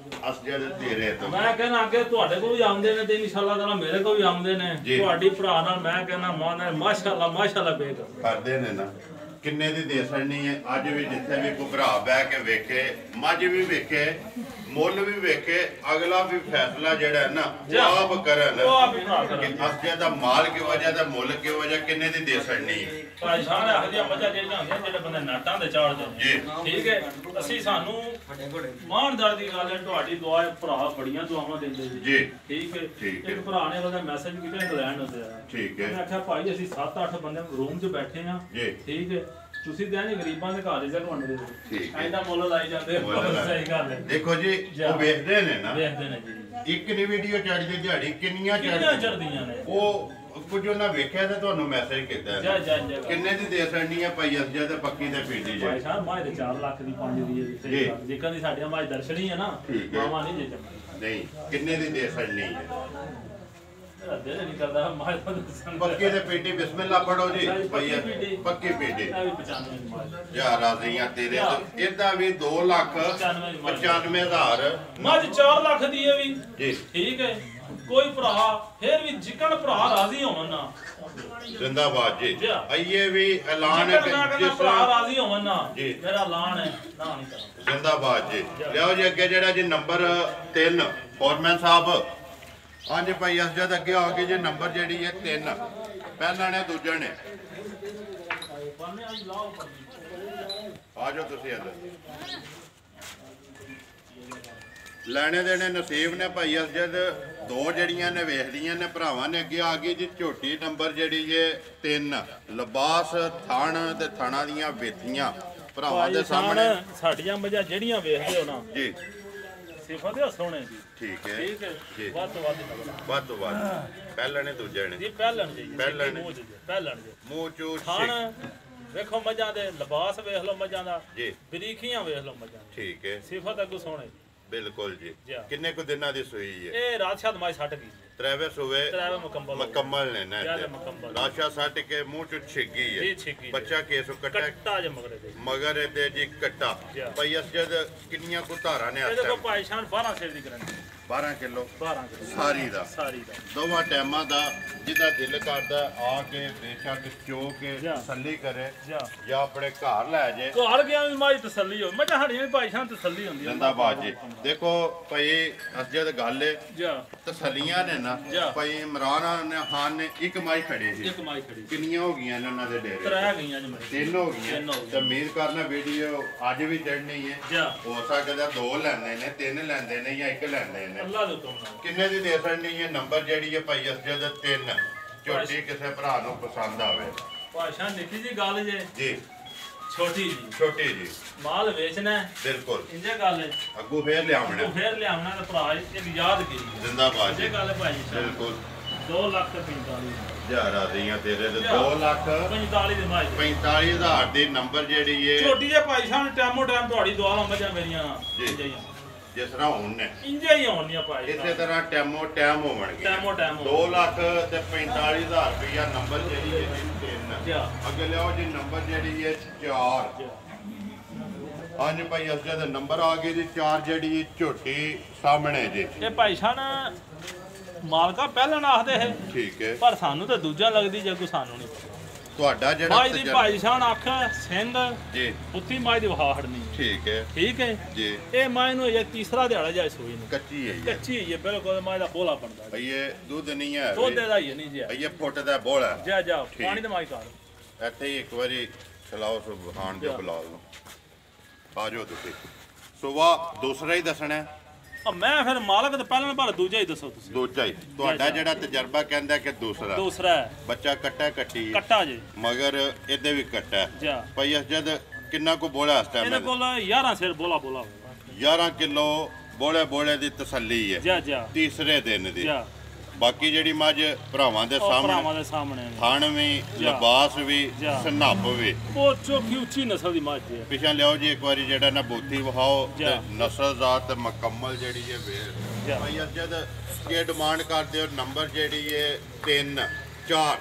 ਅਸਜਦ ਤੇਰੇ ਤੋਂ। ਮੈਂ ਕਹਿੰਦਾ ਅੱਗੇ ਤੁਹਾਡੇ ਕੋਲ ਵੀ ਆਉਂਦੇ ਨੇ ਤੇ ਇਨਸ਼ਾਅੱਲਾ ਤਾਲਾ ਮੇਰੇ ਕੋਲ ਵੀ ਆਉਂਦੇ ਨੇ। ਤੁਹਾਡੀ ਭਰਾ ਨਾਲ ਮੈਂ ਕਹਿੰਦਾ ਮਾਸ਼ਾਅੱਲਾ ਬੇਕ ਕਰਦੇ ਨੇ ਨਾ। ਕਿੰਨੇ ਦੀ ਦੇ ਸਕਣੀ ਹੈ? ਅੱਜ ਵੀ ਜਿੱਥੇ ਵੀ ਕੋਈ ਭਰਾ ਬਹਿ ਕੇ ਵੇਖੇ, ਮੱਝ ਵੀ ਵੇਖੇ, ਮੁੱਲ ਵੀ ਵੇਖੇ, ਅਗਲਾ ਵੀ ਫੈਸਲਾ ਜਿਹੜਾ ਹੈ ਨਾ ਉਹ ਆਪ ਕਰਨ ਕਿ ਅਸਜਦ ਦਾ ਮਾਲ ਕਿਹੋ ਜਿਹਾ ਤੇ ਮੁੱਲ ਕਿਹੋ ਜਿਹਾ, ਕਿੰਨੇ ਦੀ ਦੇ ਸਕਣੀ ਹੈ। ਭਾਈ ਸ਼ਾਨ ਆਖਦੀਆਂ ਮੱਝਾਂ ਜਿਹੜੀਆਂ ਹੁੰਦੀਆਂ ਜਿਹੜੇ ਬੰਦੇ ਨਾਟਾਂ ਦੇ ਚਾੜਦੇ ਜੀ। ਠੀਕ ਹੈ। ਅਸੀਂ ਸਾਨੂੰ ਮਾਣਦਾਰ ਦੀ ਗੱਲ ਹੈ, ਤੁਹਾਡੀ ਦੁਆ ਭਰਾ ਬੜੀਆਂ ਦੁਆਵਾਂ ਦਿੰਦੇ ਜੀ। ਠੀਕ ਹੈ। ਇੱਕ ਭਰਾ ਨੇ ਉਹਦਾ ਮੈਸੇਜ ਕੀਤਾ ਇੰਗਲੈਂਡ ਹੁੰਦੇ ਆ। ਠੀਕ ਹੈ। ਮੈਂ ਆਖਿਆ ਭਾਈ ਅਸੀਂ 7-8 ਬੰਦੇ ਰੂਮ 'ਚ ਬੈਠੇ ਆ। ਠੀਕ ਹੈ। ਤੁਸੀਂ ਤਾਂ ਗਰੀਬਾਂ ਦੇ ਘਰ ਦੇ ਵੰਡਦੇ ਹੋ, ਐਂਦਾ ਮੁੱਲ ਲਾਈ ਜਾਂਦੇ। ਸਹੀ ਗੱਲ ਹੈ। ਦੇਖੋ ਜੀ ਉਹ ਵੇਖਦੇ ਨੇ ਨਾ, ਵੇਖਦੇ ਨੇ ਜੀ। ਇੱਕ ਨਹੀਂ ਵੀਡੀਓ ਚੜਦੀ ਦਿਹਾੜੀ ਕਿੰਨੀਆਂ ਚੜਦੀਆਂ ਨੇ। ਉਹ ਕੁਝ ਉਹਨਾਂ ਵੇਖਿਆ ਤੇ ਤੁਹਾਨੂੰ ਮੈਸੇਜ ਕੀਤਾ ਕਿੰਨੇ ਦੀ ਦੇ ਸਕਣੀ ਹੈ ਭਾਈ ਅਸਜਦ ਤੇ ਪੱਕੀ ਤੇ ਪੀਟੀ ਭਾਈ ਸਾਹਿਬ ਮਾਜ ਦੇ 4 ਲੱਖ ਦੀ 5 ਦੀ ਹੈ ਜੀ। ਜੇਕਰ ਦੀ ਸਾਡੀਆਂ ਮਾਜ ਦਰਸ਼ਨੀ ਹੈ ਨਾ, ਮਾਵਾ ਨਹੀਂ ਜੇ ਚੱਕਣੀ। ਨਹੀਂ ਕਿੰਨੇ ਦੀ ਦੇ ਸਕਣੀ ਹੈ? ਦਿਲ ਨਹੀਂ ਕਰਦਾ ਮਾਜ ਪੱਕੀ ਤੇ ਪੀਟੀ ਬਿਸਮਿਲ੍ਲਾ ਪੜੋ ਜੀ। ਪੱਕੀ ਪੀਟੀ ਯਾ ਰਾਜ਼ੀਆਂ ਤੇਰੇ ਤੋਂ। ਇਹਦਾ ਵੀ 2,95,000 ਮੱਝ 4 ਲੱਖ ਦੀ ਹੈ ਵੀ ਜੀ। ਠੀਕ ਹੈ। ਕੋਈ ਭਰਾ ਫਿਰ ਵੀ ਜਿਕਣ ਭਰਾ ਰਾਜ਼ੀ ਹੋਣ ਨਾ ਜ਼ਿੰਦਾਬਾਦ ਜੀ। ਆਈਏ ਵੀ ਐਲਾਨ ਹੈ ਕਿ ਜਿਸ ਭਰਾ ਰਾਜ਼ੀ ਹੋਣ ਨਾ ਮੇਰਾ ਐਲਾਨ ਹੈ ਨਾ ਨਹੀਂ ਕਰਨਾ। ਜ਼ਿੰਦਾਬਾਦ ਜੀ। ਲਿਆਓ ਜੀ ਅੱਗੇ ਜਿਹੜਾ ਜੀ ਨੰਬਰ 3 ਫੋਰਮੈਨ ਸਾਹਿਬ। ਹਾਂਜੀ ਭਾਈ ਅਸਜਦ ਅੱਗੇ ਆ ਕੇ ਜੇ ਨੰਬਰ ਜਿਹੜੀ ਹੈ 3 ਪਹਿਲਾਂ ਨੇ ਦੂਜੇ ਨੇ। ਆ ਜਾਓ ਤੁਸੀਂ ਅੰਦਰ। ਲੈਣੇ ਦੇਣੇ ਨਸੀਬ ਨੇ ਭਾਈ ਅਸਜਦ। 2 ਜਿਹੜੀਆਂ ਨੇ ਵੇਖ ਲਈਆਂ ਨੇ ਭਰਾਵਾਂ ਨੇ। ਅੱਗੇ ਆ ਗਈ ਜੀ ਝੋਟੀ ਨੰਬਰ ਜਿਹੜੀ ਹੈ 3 ਲਿਬਾਸ ਥਣ ਤੇ ਥਣਾ ਦੀਆਂ ਵੇਥੀਆਂ ਭਰਾਵਾਂ ਦੇ ਸਾਹਮਣੇ। ਸਾਡੀਆਂ ਮੱਝਾਂ ਜਿਹੜੀਆਂ ਵੇਖਦੇ ਹੋ ਨਾ ਜੀ, ਸਿਫਤ ਹੈ ਸੋਹਣੇ ਦੀ। ਠੀਕ ਹੈ। ਠੀਕ ਹੈ ਜੀ। ਵੱਧ ਤੋਂ ਵੱਧ ਪਹਿਲਾਂ ਨੇ ਦੂਜੇ ਨੇ ਜੀ। ਪਹਿਲਾਂ ਜੀ ਮੂੰਹ ਚੂ ਥਣ ਵੇਖੋ ਮੱਝਾਂ ਦੇ, ਲਿਬਾਸ ਵੇਖ ਲਓ ਮੱਝਾਂ ਦਾ ਜੀ, ਬਰੀਕੀਆਂ ਵੇਖ ਲਓ ਮੱਝਾਂ। ਠੀਕ ਹੈ। ਸਿਫਤ ਅੱਗੋਂ ਸੋਹਣੇ ਬਿਲਕੁਲ ਜੀ। ਕਿੰਨੇ ਕੁ ਦਿਨਾਂ ਦੀ ਸੂਈ ਹੈ ਇਹ? ਰਾਤ ਮਾਈ 60 ਗਈ। ਤ੍ਰੈਵੇ ਸੂਵੇ ਮੁਕੰਮਲ ਨੇ ਨਾ। ਰਾਸ਼ਾ ਸੱਟ ਕੇ ਮੂੰਹ ਚ ਛਿੱਗੀ ਹੈ। ਬੱਚਾ ਕੇਸ ਕੱਟਾ ਜੇ ਮਗਰ ਇਹਦੇ ਜੀ ਕੱਟਾ। ਭਾਈ ਅਸਜਦ ਕਿੰਨੀਆਂ ਕੁ ਧਾਰਾਂ ਨੇ? ਇਹਦੇ ਕੋਲ ਭਾਈ ਸ਼ਾਨ 12 ਸਿਰ ਦੀ ਗਰੰਟੀ। 12 ਕਿਲੋ ਸਾਰੀ ਦਾ ਦੋਵਾਂ ਟਾਈਮਾਂ ਦਾ। ਜਿਹਦਾ ਦਿਲ ਕਰਦਾ ਆ ਕੇ ਬੇਸ਼ੱਕ ਚੋ ਕੇ ਤਸੱਲੀ ਕਰੇ ਜਾਂ ਆਪਣੇ ਘਰ ਲੈ ਜੇ। ਘਰ ਗਿਆ ਵੀ ਮਾਈ ਤਸੱਲੀ ਹੋ। ਮੱਝਾਂ ਸਾਡੀਆਂ ਵੀ ਭਾਈ ਸ਼ਾਨ ਤਸੱਲੀ ਹੁੰਦੀ ਹੈ। ਜ਼ਿੰਦਾਬਾਦ ਜੀ। ਦੇਖੋ ਭਾਈ ਅਸਜਦ ਗੱਲ ਹੈ ਤਸੱਲੀਆਂ ਨੇ ਨਾ। ਭਾਈ ਇਮਰਾਨ ਖਾਨ ਨੇ ਇੱਕ ਮਾਈ ਖੜੀ ਸੀ। ਕਿੰਨੀਆਂ ਹੋ ਗਈਆਂ ਨੇ ਉਹਨਾਂ ਦੇ ਡੇਰੇ? 3 ਹੋ ਗਈਆਂ। ਤੇ ਉਮੀਦ ਕਰਨਾ ਵੀਡੀਓ ਅੱਜ ਵੀ ਚੜਨੀ ਹੈ। ਹੋ ਸਕਦਾ 2 ਲੈਂਦੇ ਨੇ, 3 ਲੈਂਦੇ ਨੇ ਜਾਂ 1 ਲੈਂਦੇ ਨੇ। ਕਿੰਨੇ ਦੀ ਦੇ ਸਕਣੀ ਹੈ ਨੰਬਰ ਜਿਹੜੀ ਹੈ ਭਾਈ ਅਸਜਦ 3? ਝੋਟੀ ਕਿਸੇ ਭਰਾ ਨੂੰ ਪਸੰਦ ਆਵੇ। ਭਾਸ਼ਾ ਨਿੱਕੀ ਜੀ ਗੱਲ ਜੇ ਜੀ। छोटी जी छोटी जी माल बेचना बिल्कुल इंजे गल है अगू फिर लियावना ते भरा एक यादगिरी जिंदाबाद इंजे गल है भाई बिल्कुल 2,45,000 ਦੀਆਂ ਤੇਰੇ ਤੇ 2,45,000 ਦੀ ਨੰਬਰ ਜਿਹੜੀ ਏ ਛੋਟੀ ਜਿਹੀ ਭਾਈ ਸਾਹਿਬ ਟਾਈਮੋ ਟਾਈਮ ਤੁਹਾਡੀ ਦੁਆਵਾਂ ਮੱਝਾਂ ਮੇਰੀਆਂ ਜੀ ਜਿਸ ਤਰ੍ਹਾਂ ਹੁਣ ਨੇ ਇੰਜੇ ਹੀ ਆਉਣੀਆਂ ਭਾਈ ਇਸੇ ਤਰ੍ਹਾਂ ਟਾਈਮੋ ਟਾਈਮ ਹੋਣਗੇ ਟਾਈਮੋ ਟਾਈਮ 2,45,000 ਰੁਪਇਆ ਨੰਬਰ ਜਿਹੜੀ ਏ 3 ਅੱਗੇ ਲਿਆਓ ਜੀ ਨੰਬਰ ਜਿਹੜੀ ਏ 4 ਹਾਂਜੀ ਭਾਈ ਅਸਜਾ ਦਾ ਨੰਬਰ ਆ ਗਿਆ ਜੀ 4 ਜਿਹੜੀ ਝੋਟੀ ਸਾਹਮਣੇ ਜੀ ਇਹ ਭਾਈ ਸਾਹਿਬ ਮਾਲਕਾ ਪਹਿਲਾਂ ਆਖਦੇ ਹੈ ਠੀਕ ਹੈ ਪਰ ਸਾਨੂੰ ਤਾਂ ਦੂਜਾ ਲੱਗਦੀ ਜੇ ਕੋਈ ਸਾਨੂੰ ਨਹੀਂ ਪਤਾ ਤੁਹਾਡਾ ਜਿਹੜਾ ਮਾਈ ਦੀ ਭਾਈ ਸਾਹਿਬ ਅੱਖ ਸਿੰਘ ਜੀ ਉੱਤੀ ਮਾਈ ਦੀ ਵਹਾੜ ਨਹੀਂ ਠੀਕ ਹੈ ਜੀ ਇਹ ਮਾਈ ਨੂੰ ਇਹ ਤੀਸਰਾ ਦਿਹਾੜਾ ਜਾਇ ਸੋਈ ਨੂੰ ਕੱਚੀ ਹੈ ਕੱਚੀ ਹੈ ਬਿਲਕੁਲ ਮਾਈ ਦਾ ਬੋਲਾ ਬਣਦਾ ਇਹ ਦੁੱਧ ਨਹੀਂ ਹੈ ਦੁੱਧ ਦਾ ਹੀ ਨਹੀਂ ਜੀ ਇਹ ਫੁੱਟ ਦਾ ਬੋਲਾ ਜਾ ਪਾਣੀ ਦੇ ਮਾਈ ਕਰ ਇੱਥੇ ਹੀ ਇੱਕ ਵਾਰੀ ਚਲਾਓ ਸੁਭਾਨ ਦੇ ਬੁਲਾ ਲਓ ਆ ਜਾਓ ਤੁਸੀਂ ਸੁਬਾ ਦੂਸਰਾ ਹੀ ਦੱਸਣਾ ਮੈਂ ਫਿਰ ਮਾਲਕ ਤੇ ਪਹਿਲਾਂ ਪਰ ਦੂਜਾ ਹੀ ਦੱਸੋ ਤੁਸੀਂ ਦੂਜਾ ਹੀ ਤੁਹਾਡਾ ਜਿਹੜਾ ਤਜਰਬਾ ਕਹਿੰਦਾ ਕਿ ਦੂਸਰਾ ਹੈ ਬੱਚਾ ਕੱਟੀ ਕੱਟਾ ਜੀ ਮਗਰ ਇਹਦੇ ਵੀ ਕੱਟਾ ਜਾ ਭਾਈ ਜਦ ਕਿੰਨਾ ਕੋ ਬੋਲਾ ਇਸ ਟਾਈਮ ਇਹਦੇ ਕੋਲ 11 ਸਿਰ ਬੋਲਾ 11 ਕਿਲੋ ਬੋਲੇ ਦੀ ਤਸੱਲੀ ਹੈ ਜਾ ਤੀਸਰੇ ਦਿਨ ਦੀ ਬਾਕੀ ਜਿਹੜੀ ਮੱਝ ਭਰਾਵਾਂ ਦੇ ਸਾਹਮਣੇ ਥਣ ਵੀ ਲਿਬਾਸ ਵੀ ਸਨਾਪ ਵੀ ਬਹੁਤ ਚੋਖੀ ਉੱਚੀ ਨਸਲ ਦੀ ਮੱਝ ਹੈ ਪਿਛਾ ਲਿਆਓ ਜੀ ਇੱਕ ਵਾਰੀ ਜਿਹੜਾ ਨਾ ਬੋਤੀ ਵਹਾਓ ਤੇ ਨਸਲ ਜ਼ਾਤ ਮੁਕੰਮਲ ਜਿਹੜੀ ਹੈ ਵੇਰ ਭਾਈ ਜਦ ਇਹ ਡਿਮਾਂਡ ਕਰਦੇ ਹੋ ਨੰਬਰ ਜਿਹੜੀ ਹੈ 3 4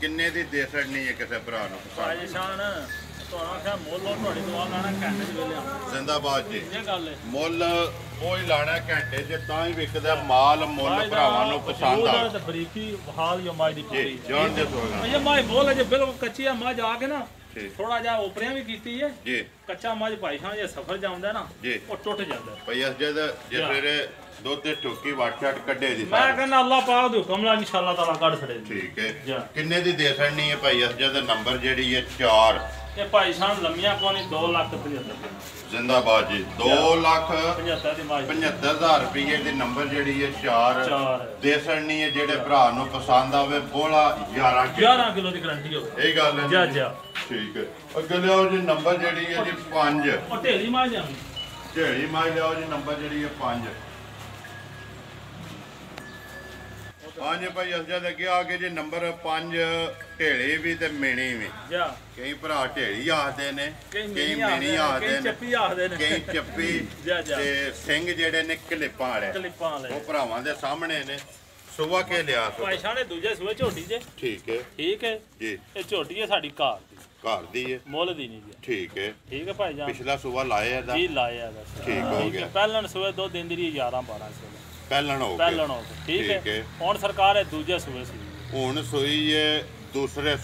ਕਿੰਨੇ ਦੀ ਦੇ ਸਕਣੀ ਹੈ ਕਿਸੇ ਭਰਾ ਨੂੰ ਭਾਈ ਸ਼ਾਨ ਤੁਹਾਨੂੰ ਆਖਿਆ ਮੁੱਲ ਤੁਹਾਡੀ ਦੁਆ ਲਾਣਾ ਘੰਟੇ ਚ ਵੇਲੇ ਜ਼ਿੰਦਾਬਾਦ ਜੀ ਇਹ ਗੱਲ ਹੈ ਮੁੱਲ ਉਹ ਹੀ ਲਾਣਾ ਘੰਟੇ 'ਚ ਤਾਂ ਹੀ ਵਿਕਦਾ ਮਾਲ ਮੁੱਲ ਭਰਾਵਾਂ ਨੂੰ ਪਸੰਦ ਆ ਤੇ ਬਰੀਕੀ ਹਾਲ ਜੋ ਮਾਈ ਦੀ ਪੂਰੀ ਜਾਣ ਦੇ ਸੋਗਾ ਇਹ ਮਾਈ ਬੋਲੇ ਜੇ ਬਿਲਕੁਲ ਕੱਚੀ ਆ ਮੱਝ ਆ ਕੇ ਨਾ ਥੋੜਾ ਜਿਹਾ ਉਪਰਿਆਂ ਵੀ ਕੀਤੀ ਹੈ ਜੀ ਕੱਚਾ ਮੱਝ ਭਾਈ ਸਾਹਿਬ ਜੇ ਸਫਰ ਜਾਂਦਾ ਨਾ ਉਹ ਟੁੱਟ ਜਾਂਦਾ ਭਈ ਅਸ ਜਦ ਜੇ ਫਿਰ ਦੁੱਧ ਤੇ ਠੋਕੀ ਵਾਟਛਾਟ ਕੱਢੇ ਦੀ ਮੈਂ ਕਹਿੰਦਾ ਅੱਲਾਹ ਪਾਕ ਦੇ ਹੁਕਮ ਨਾਲ ਇਨਸ਼ਾਅੱਲਾ ਤਾਲਾ ਕੱਢ ਛੜੇ ਠੀਕ ਹੈ ਕਿੰਨੇ ਦੀ ਦੇ ਸਕਣੀ ਹੈ ਭਾਈ ਅਸ ਜਦ ਨੰਬਰ ਜਿਹੜੀ ਹੈ 4 ਇਹ ਭਾਈ ਸਾਹਿਬ ਲੰਮੀਆਂ ਕੋਣੀ 2,75,000 ਜ਼ਿੰਦਾਬਾਦ ਜੀ 2,75,000 ਰੁਪਏ ਦੀ ਨੰਬਰ ਜਿਹੜੀ ਹੈ 4 ਦੇ ਸਕਣੀ ਹੈ ਜਿਹੜੇ ਭਰਾ ਨੂੰ ਪਸੰਦ ਆਵੇ ਬੋਲਾ 11 ਕਿਲੋ ਦੀ ਗਾਰੰਟੀ ਹੋਵੇ ਇਹ ਗੱਲ ਹੈ ਜਾ ਠੀਕ ਹੈ ਅੱਗੇ ਲਿਆਓ ਜੀ ਨੰਬਰ ਜਿਹੜੀ ਹੈ ਜੀ 5 ਉਹ ਢੇਲੀ ਮਾਂ ਜਾਂਦੀ ਢੇਲੀ ਮਾਂ ਲਿਆਓ ਜੀ ਨੰਬਰ ਜਿਹੜੀ ਹੈ 5 ਹਾਂਜੀ ਭਾਈ ਅਸਜਦ ਅੱਗੇ ਆ ਕੇ ਜੀ ਨੰਬਰ 5 ਢੇਲੀ ਵੀ ਤੇ ਮੇਣੀ ਵੀ ਕਈ ਭਰਾ ਢੇਲੀ ਆਖਦੇ ਨੇ ਕਈ ਮੇਣੀ ਆਖਦੇ ਨੇ ਕਈ ਚੱਪੀ ਤੇ ਸਿੰਘ ਜਿਹੜੇ ਨੇ ਕਲਿੱਪਾਂ ਵਾਲੇ ਉਹ ਭਰਾਵਾਂ ਦੇ ਸਾਹਮਣੇ ਨੇ ਸੁਬਾ ਕੇ ਲਿਆ ਭਾਈ ਸਾਹਿਬ ਨੇ ਦੂਜੇ ਸੂਏ ਝੋਟੀ ਜੇ ਠੀਕ ਹੈ ਜੀ ਇਹ ਝੋਟੀ ਹੈ ਸਾਡੀ ਘਰ ਦੀ ਹੈ ਮੁੱਲ ਦੀ ਨਹੀਂ ਜੀ ਠੀਕ ਹੈ ਭਾਈ ਜਾਨ ਪਿਛਲਾ ਸੁਬਾ ਲਾਇਆ ਦਾ ਜੀ ਲਾਇਆ ਦਾ ਠੀਕ ਹੋ ਗਿਆ ਪਹਿਲਾਂ ਸੂਏ 2 ਦਿਨ ਦੀ 11-12 ਸੂਏ ਪਹਿਲਣ ਹੋ ਗਿਆ ਠੀਕ ਹੈ ਹੁਣ ਸਰਕਾਰ ਹੈ ਦੂਜੇ ਸੂਏ ਸੀ ਹੁਣ ਸੂਈ ਹੈ ਦੂਸਰੇ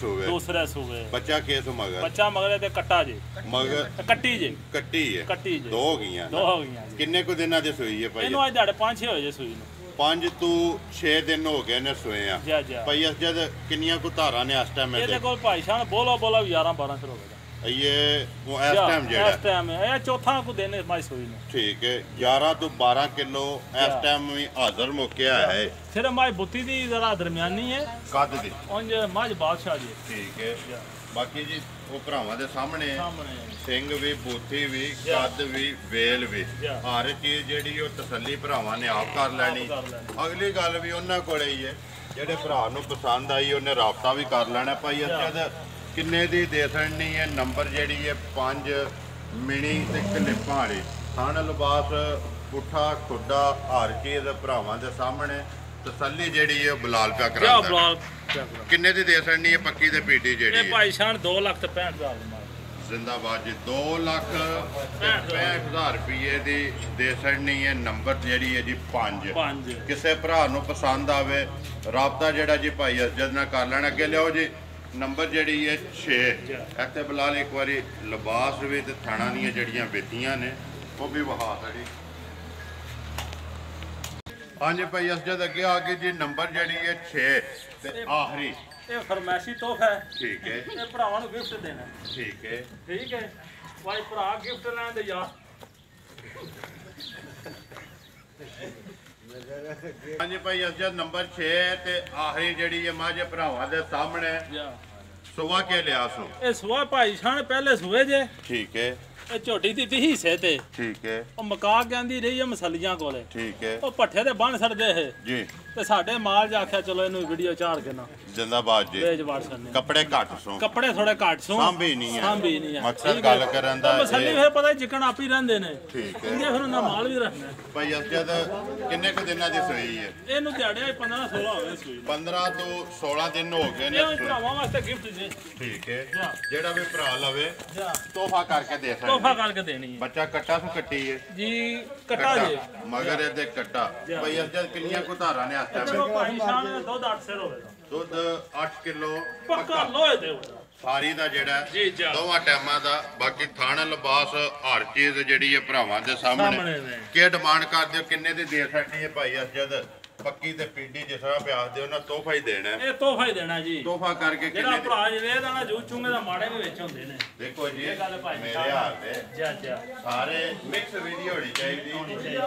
ਸੂਏ ਬੱਚਾ ਕੇਸ ਮਗਰ ਤੇ ਕੱਟਾ ਜੇ ਮਗਰ ਕੱਟੀ ਹੈ ਦੋ ਹੋ ਗਈਆਂ ਕਿੰਨੇ ਕੁ ਦਿਨਾਂ ਦੀ ਸੂਈ ਹੈ ਭਾਈ ਇਹਨੂੰ ਅੱਜ ਦਿਹਾੜੇ 5-6 ਹੋਏ ਜੇ ਸੂਈ ਨੂੰ 5 ਤੋਂ 6 ਦਿਨ ਹੋ ਗਏ ਨੇ ਸੋਏ ਆ ਭਾਈ ਅਸ ਜਦ ਕਿੰਨੀਆਂ ਕੁ ਧਾਰਾਂ ਨੇ ਇਸ ਟਾਈਮ ਇਹਦੇ ਕੋਲ ਭਾਈ ਸਾਹਿਬ ਬੋਲਾ 11-12 ਸਿਰ ਹੋ ਗਿਆ ਇਹ ਉਹ ਇਸ ਟਾਈਮ ਜਿਹੜਾ ਇਸ ਟਾਈਮ ਇਹ ਚੌਥਾ ਕੁ ਦਿਨ ਮਾਈ ਸੋਈ ਨੂੰ ਠੀਕ ਹੈ 11 ਤੋਂ 12 ਕਿਲੋ ਇਸ ਟਾਈਮ ਵੀ ਹਾਜ਼ਰ ਮੁੱਕਿਆ ਹੈ ਸਿਰ ਮਾਈ ਬੁੱਤੀ ਦੀ ਜ਼ਰਾ ਦਰਮਿਆਨੀ ਹੈ ਕੱਦ ਦੀ ਉਂਝ ਮਾਝ ਬਾਦਸ਼ਾਹ ਜੀ ਠੀਕ ਹੈ ਬਾਕੀ ਜੀ ਉਹ ਭਰਾਵਾਂ ਦੇ ਸਾਹਮਣੇ ਸਿੰਘ ਵੀ ਬੋਤੀ ਵੀ ਕੱਦ ਵੀ ਵੇਲ ਵੀ ਹਰ ਚੀਜ਼ ਜਿਹੜੀ ਉਹ ਤਸੱਲੀ ਭਰਾਵਾਂ ਨੇ ਆਪ ਕਰ ਲੈਣੀ ਅਗਲੀ ਗੱਲ ਵੀ ਉਹਨਾਂ ਕੋਲੇ ਹੀ ਹੈ ਜਿਹੜੇ ਭਰਾ ਨੂੰ ਪਸੰਦ ਆਈ ਉਹਨੇ ਰਾਬਤਾ ਵੀ ਕਰ ਲੈਣਾ ਭਾਈ ਅੱਛਾ ਕਿੰਨੇ ਦੀ ਦੇ ਸਕਣੀ ਹੈ ਨੰਬਰ ਜਿਹੜੀ ਹੈ 5 ਮਿਣੀ ਤੇ ਕਲਿੱਪਾਂ ਵਾਲੀ ਥਣ ਲਿਬਾਸ ਪੁੱਠਾ ਖੁੱਡਾ ਹਰ ਚੀਜ਼ ਭਰਾਵਾਂ ਦੇ ਸਾਹਮਣੇ ਤਸੱਲੀ ਜਿਹੜੀ ਹੈ ਬਲਾਲ ਪਿਆ ਕਰਾਂਦਾ ਕਿੰਨੇ ਦੀ ਦੇ ਸਕਣੀ ਹੈ ਪੱਕੀ ਤੇ ਪੀਟੀ ਜਿਹੜੀ ਇਹ ਭਾਈ ਸ਼ਾਨ 2,65,000 ਜ਼ਿੰਦਾਬਾਦ ਜੀ 2,65,000 ਰੁਪਏ ਦੀ ਦੇ ਸਕਣੀ ਹੈ ਨੰਬਰ ਜਿਹੜੀ ਹੈ ਜੀ 5 ਕਿਸੇ ਭਰਾ ਨੂੰ ਪਸੰਦ ਆਵੇ ਰਾਬਤਾ ਜਿਹੜਾ ਜੀ ਭਾਈ ਅਸਜਦ ਨਾਲ ਕਰ ਲੈਣਾ ਅੱਗੇ ਲਿਆਓ ਜੀ ਨੰਬਰ ਜਿਹੜੀ ਹੈ 6 ਇੱਥੇ ਬਲਾਲ ਇੱਕ ਵਾਰੀ ਲਿਬਾਸ ਵੀ ਤੇ ਥਾਣਾ ਦੀਆਂ ਜਿਹੜੀਆਂ ਬੇਟੀਆਂ ਨੇ ਉਹ ਵੀ ਵਹਾ ਸਾਡੀ ਹਾਂਜੀ ਭਾਈ ਅਸਜਦ ਅੱਗੇ ਆ ਕੇ ਜੀ ਨੰਬਰ ਜਿਹੜੀ ਹੈ 6 ਤੇ ਆਖਰੀ ਇਹ ਫਰਮਾਇਸ਼ੀ ਤੋਹਫਾ ਹੈ ਠੀਕ ਹੈ ਇਹ ਭਰਾਵਾਂ ਨੂੰ ਗਿਫਟ ਦੇਣਾ ਠੀਕ ਹੈ ਭਾਈ ਭਰਾ ਗਿਫਟ ਲੈਣ ਦੇ ਯਾਰ ਹਾਂਜੀ ਭਾਈ ਅਸਜਦ ਨੰਬਰ 6 ਤੇ ਆਖਰੀ ਜਿਹੜੀ ਹੈ ਮਾਝੇ ਭਰਾਵਾਂ ਦੇ ਸਾਹਮਣੇ ਸੁਆ ਕੇ ਲਿਆ ਸੋ ਇਹ ਸੁਆ ਭਾਈ ਛਾਣ ਪਹਿਲੇ ਸੂਏ ਜੇ ਠੀਕ ਹੈ ਇਹ ਝੋਟੀ ਦਿੱਤੀ ਹਿੱਸੇ ਤੇ ਠੀਕ ਹੈ ਉਹ ਮਕਾ ਕਹਿੰਦੀ ਰਹੀ ਹੈ ਮਸਲੀਆਂ ਕੋਲੇ ਠੀਕ ਹੈ ਉਹ ਪੱਠੇ ਤੇ ਬੰਨ ਛੱਡਦੇ ਇਹ ਜੀ ਤੇ ਸਾਡੇ ਮਾਲ ਜਾ ਆਖਿਆ ਚਲੋ ਇਹਨੂੰ ਵੀਡੀਓ ਚਾੜ ਕੇ ਨਾ ਜ਼ਿੰਦਾਬਾਦ ਜੀ ਵੇਚ ਵਾੜ ਛੱਡਨੇ ਕੱਪੜੇ ਘੱਟ ਸੋ ਕੱਪੜੇ ਥੋੜੇ ਘੱਟ ਸੋ ਸਾਂਭੀ ਨਹੀਂ ਹੈ ਸਾਂਭੀ ਨਹੀਂ ਹੈ ਮਕਸਦ ਗੱਲ ਕਰਨ ਦਾ ਮਸਲੀ ਫਿਰ ਪਤਾ ਚਿਕਨ ਆਪ ਹੀ ਰਹਿੰਦੇ ਨੇ ਠੀਕ ਹੈ ਇੰਨੇ ਫਿਰ ਉਹਨਾਂ ਮਾਲ ਵੀ ਰੱਖਣਾ ਭਾਈ ਅਸਜਦ ਕਿੰਨੇ ਕੁ ਦਿਨਾਂ ਦੀ ਸੂਈ ਹੈ ਇਹਨੂੰ ਦਿਹਾੜਿਆ 15 16 ਹੋਵੇ ਸੂਈ 15 ਤੋਂ 16 ਦਿਨ ਹੋ ਗਏ ਨੇ ਇਹ ਭਰਾਵਾਂ ਵਾਸਤੇ ਗਿਫਟ ਜੇ ਠੀਕ ਹੈ ਜਿਹੜਾ ਵੀ ਭਰਾ ਲਵੇ ਤੋਹਫਾ ਕਰਕੇ ਦੇ ਸਕਦਾ ਤੋਹਫਾ ਕਰਕੇ ਦੇਣੀ ਹੈ ਬੱਚਾ ਕੱਟਾ ਸੂ ਕੱਟੀ ਹੈ ਜੀ ਕੱਟਾ ਜੇ ਮਗਰ ਇਹਦੇ ਕੱਟਾ ਭਾਈ ਅਸਜਦ ਕਿੰਨੀਆਂ ਕੁ ਧਾਰਾਂ ਨੇ ਹੱਥਾਂ ਵਿੱਚ ਭਾਈ ਸ਼ਾਨ ਦੇ ਦੁੱਧ 8 ਸਿਰ ਹੋਵੇਗਾ ਦੁੱਧ 8 ਕਿਲੋ ਪੱਕਾ ਲੋਹੇ ਦੇ ਹੋਵੇਗਾ ਸਾਰੀ ਦਾ ਜਿਹੜਾ ਜੀ ਜੀ ਦੋਵਾਂ ਟਾਈਮਾਂ ਦਾ ਬਾਕੀ ਥਾਣ ਲਿਬਾਸ ਹਰ ਚੀਜ਼ ਜਿਹੜੀ ਹੈ ਭਰਾਵਾਂ ਦੇ ਸਾਹਮਣੇ ਨੇ ਕੀ ਡਿਮਾਂਡ ਕਰਦੇ ਹੋ ਕਿੰਨੇ ਦੀ ਦੇ ਸਕਦੀ ਹੈ ਭਾਈ ਅਸਜਦ ਪੱਕੀ ਤੇ ਪੀਡੀ ਜਿਸ ਤਰ੍ਹਾਂ ਪਿਆਸ ਦੇ ਉਹਨਾਂ ਤੋਹਫਾ ਹੀ ਦੇਣਾ ਇਹ ਤੋਹਫਾ ਹੀ ਦੇਣਾ ਜੀ ਤੋਹਫਾ ਕਰਕੇ ਜਿਹੜਾ ਕਿੰਨੇ ਭਰਾ ਜਿਹੜੇ ਦਾ ਨਾ ਜੂ ਚੁੰਗੇ ਦਾ ਮਾੜੇ ਵੀ ਵਿੱਚ ਹੁੰਦੇ ਨੇ ਦੇਖੋ ਜੀ ਇਹ ਗੱਲ ਭਾਈ ਮੇਰੇ ਹਾਲ ਤੇ ਜੀ ਸਾਰੇ ਮਿਕਸ ਵੀਡੀਓ ਹੋਣੀ ਚਾਹੀਦੀ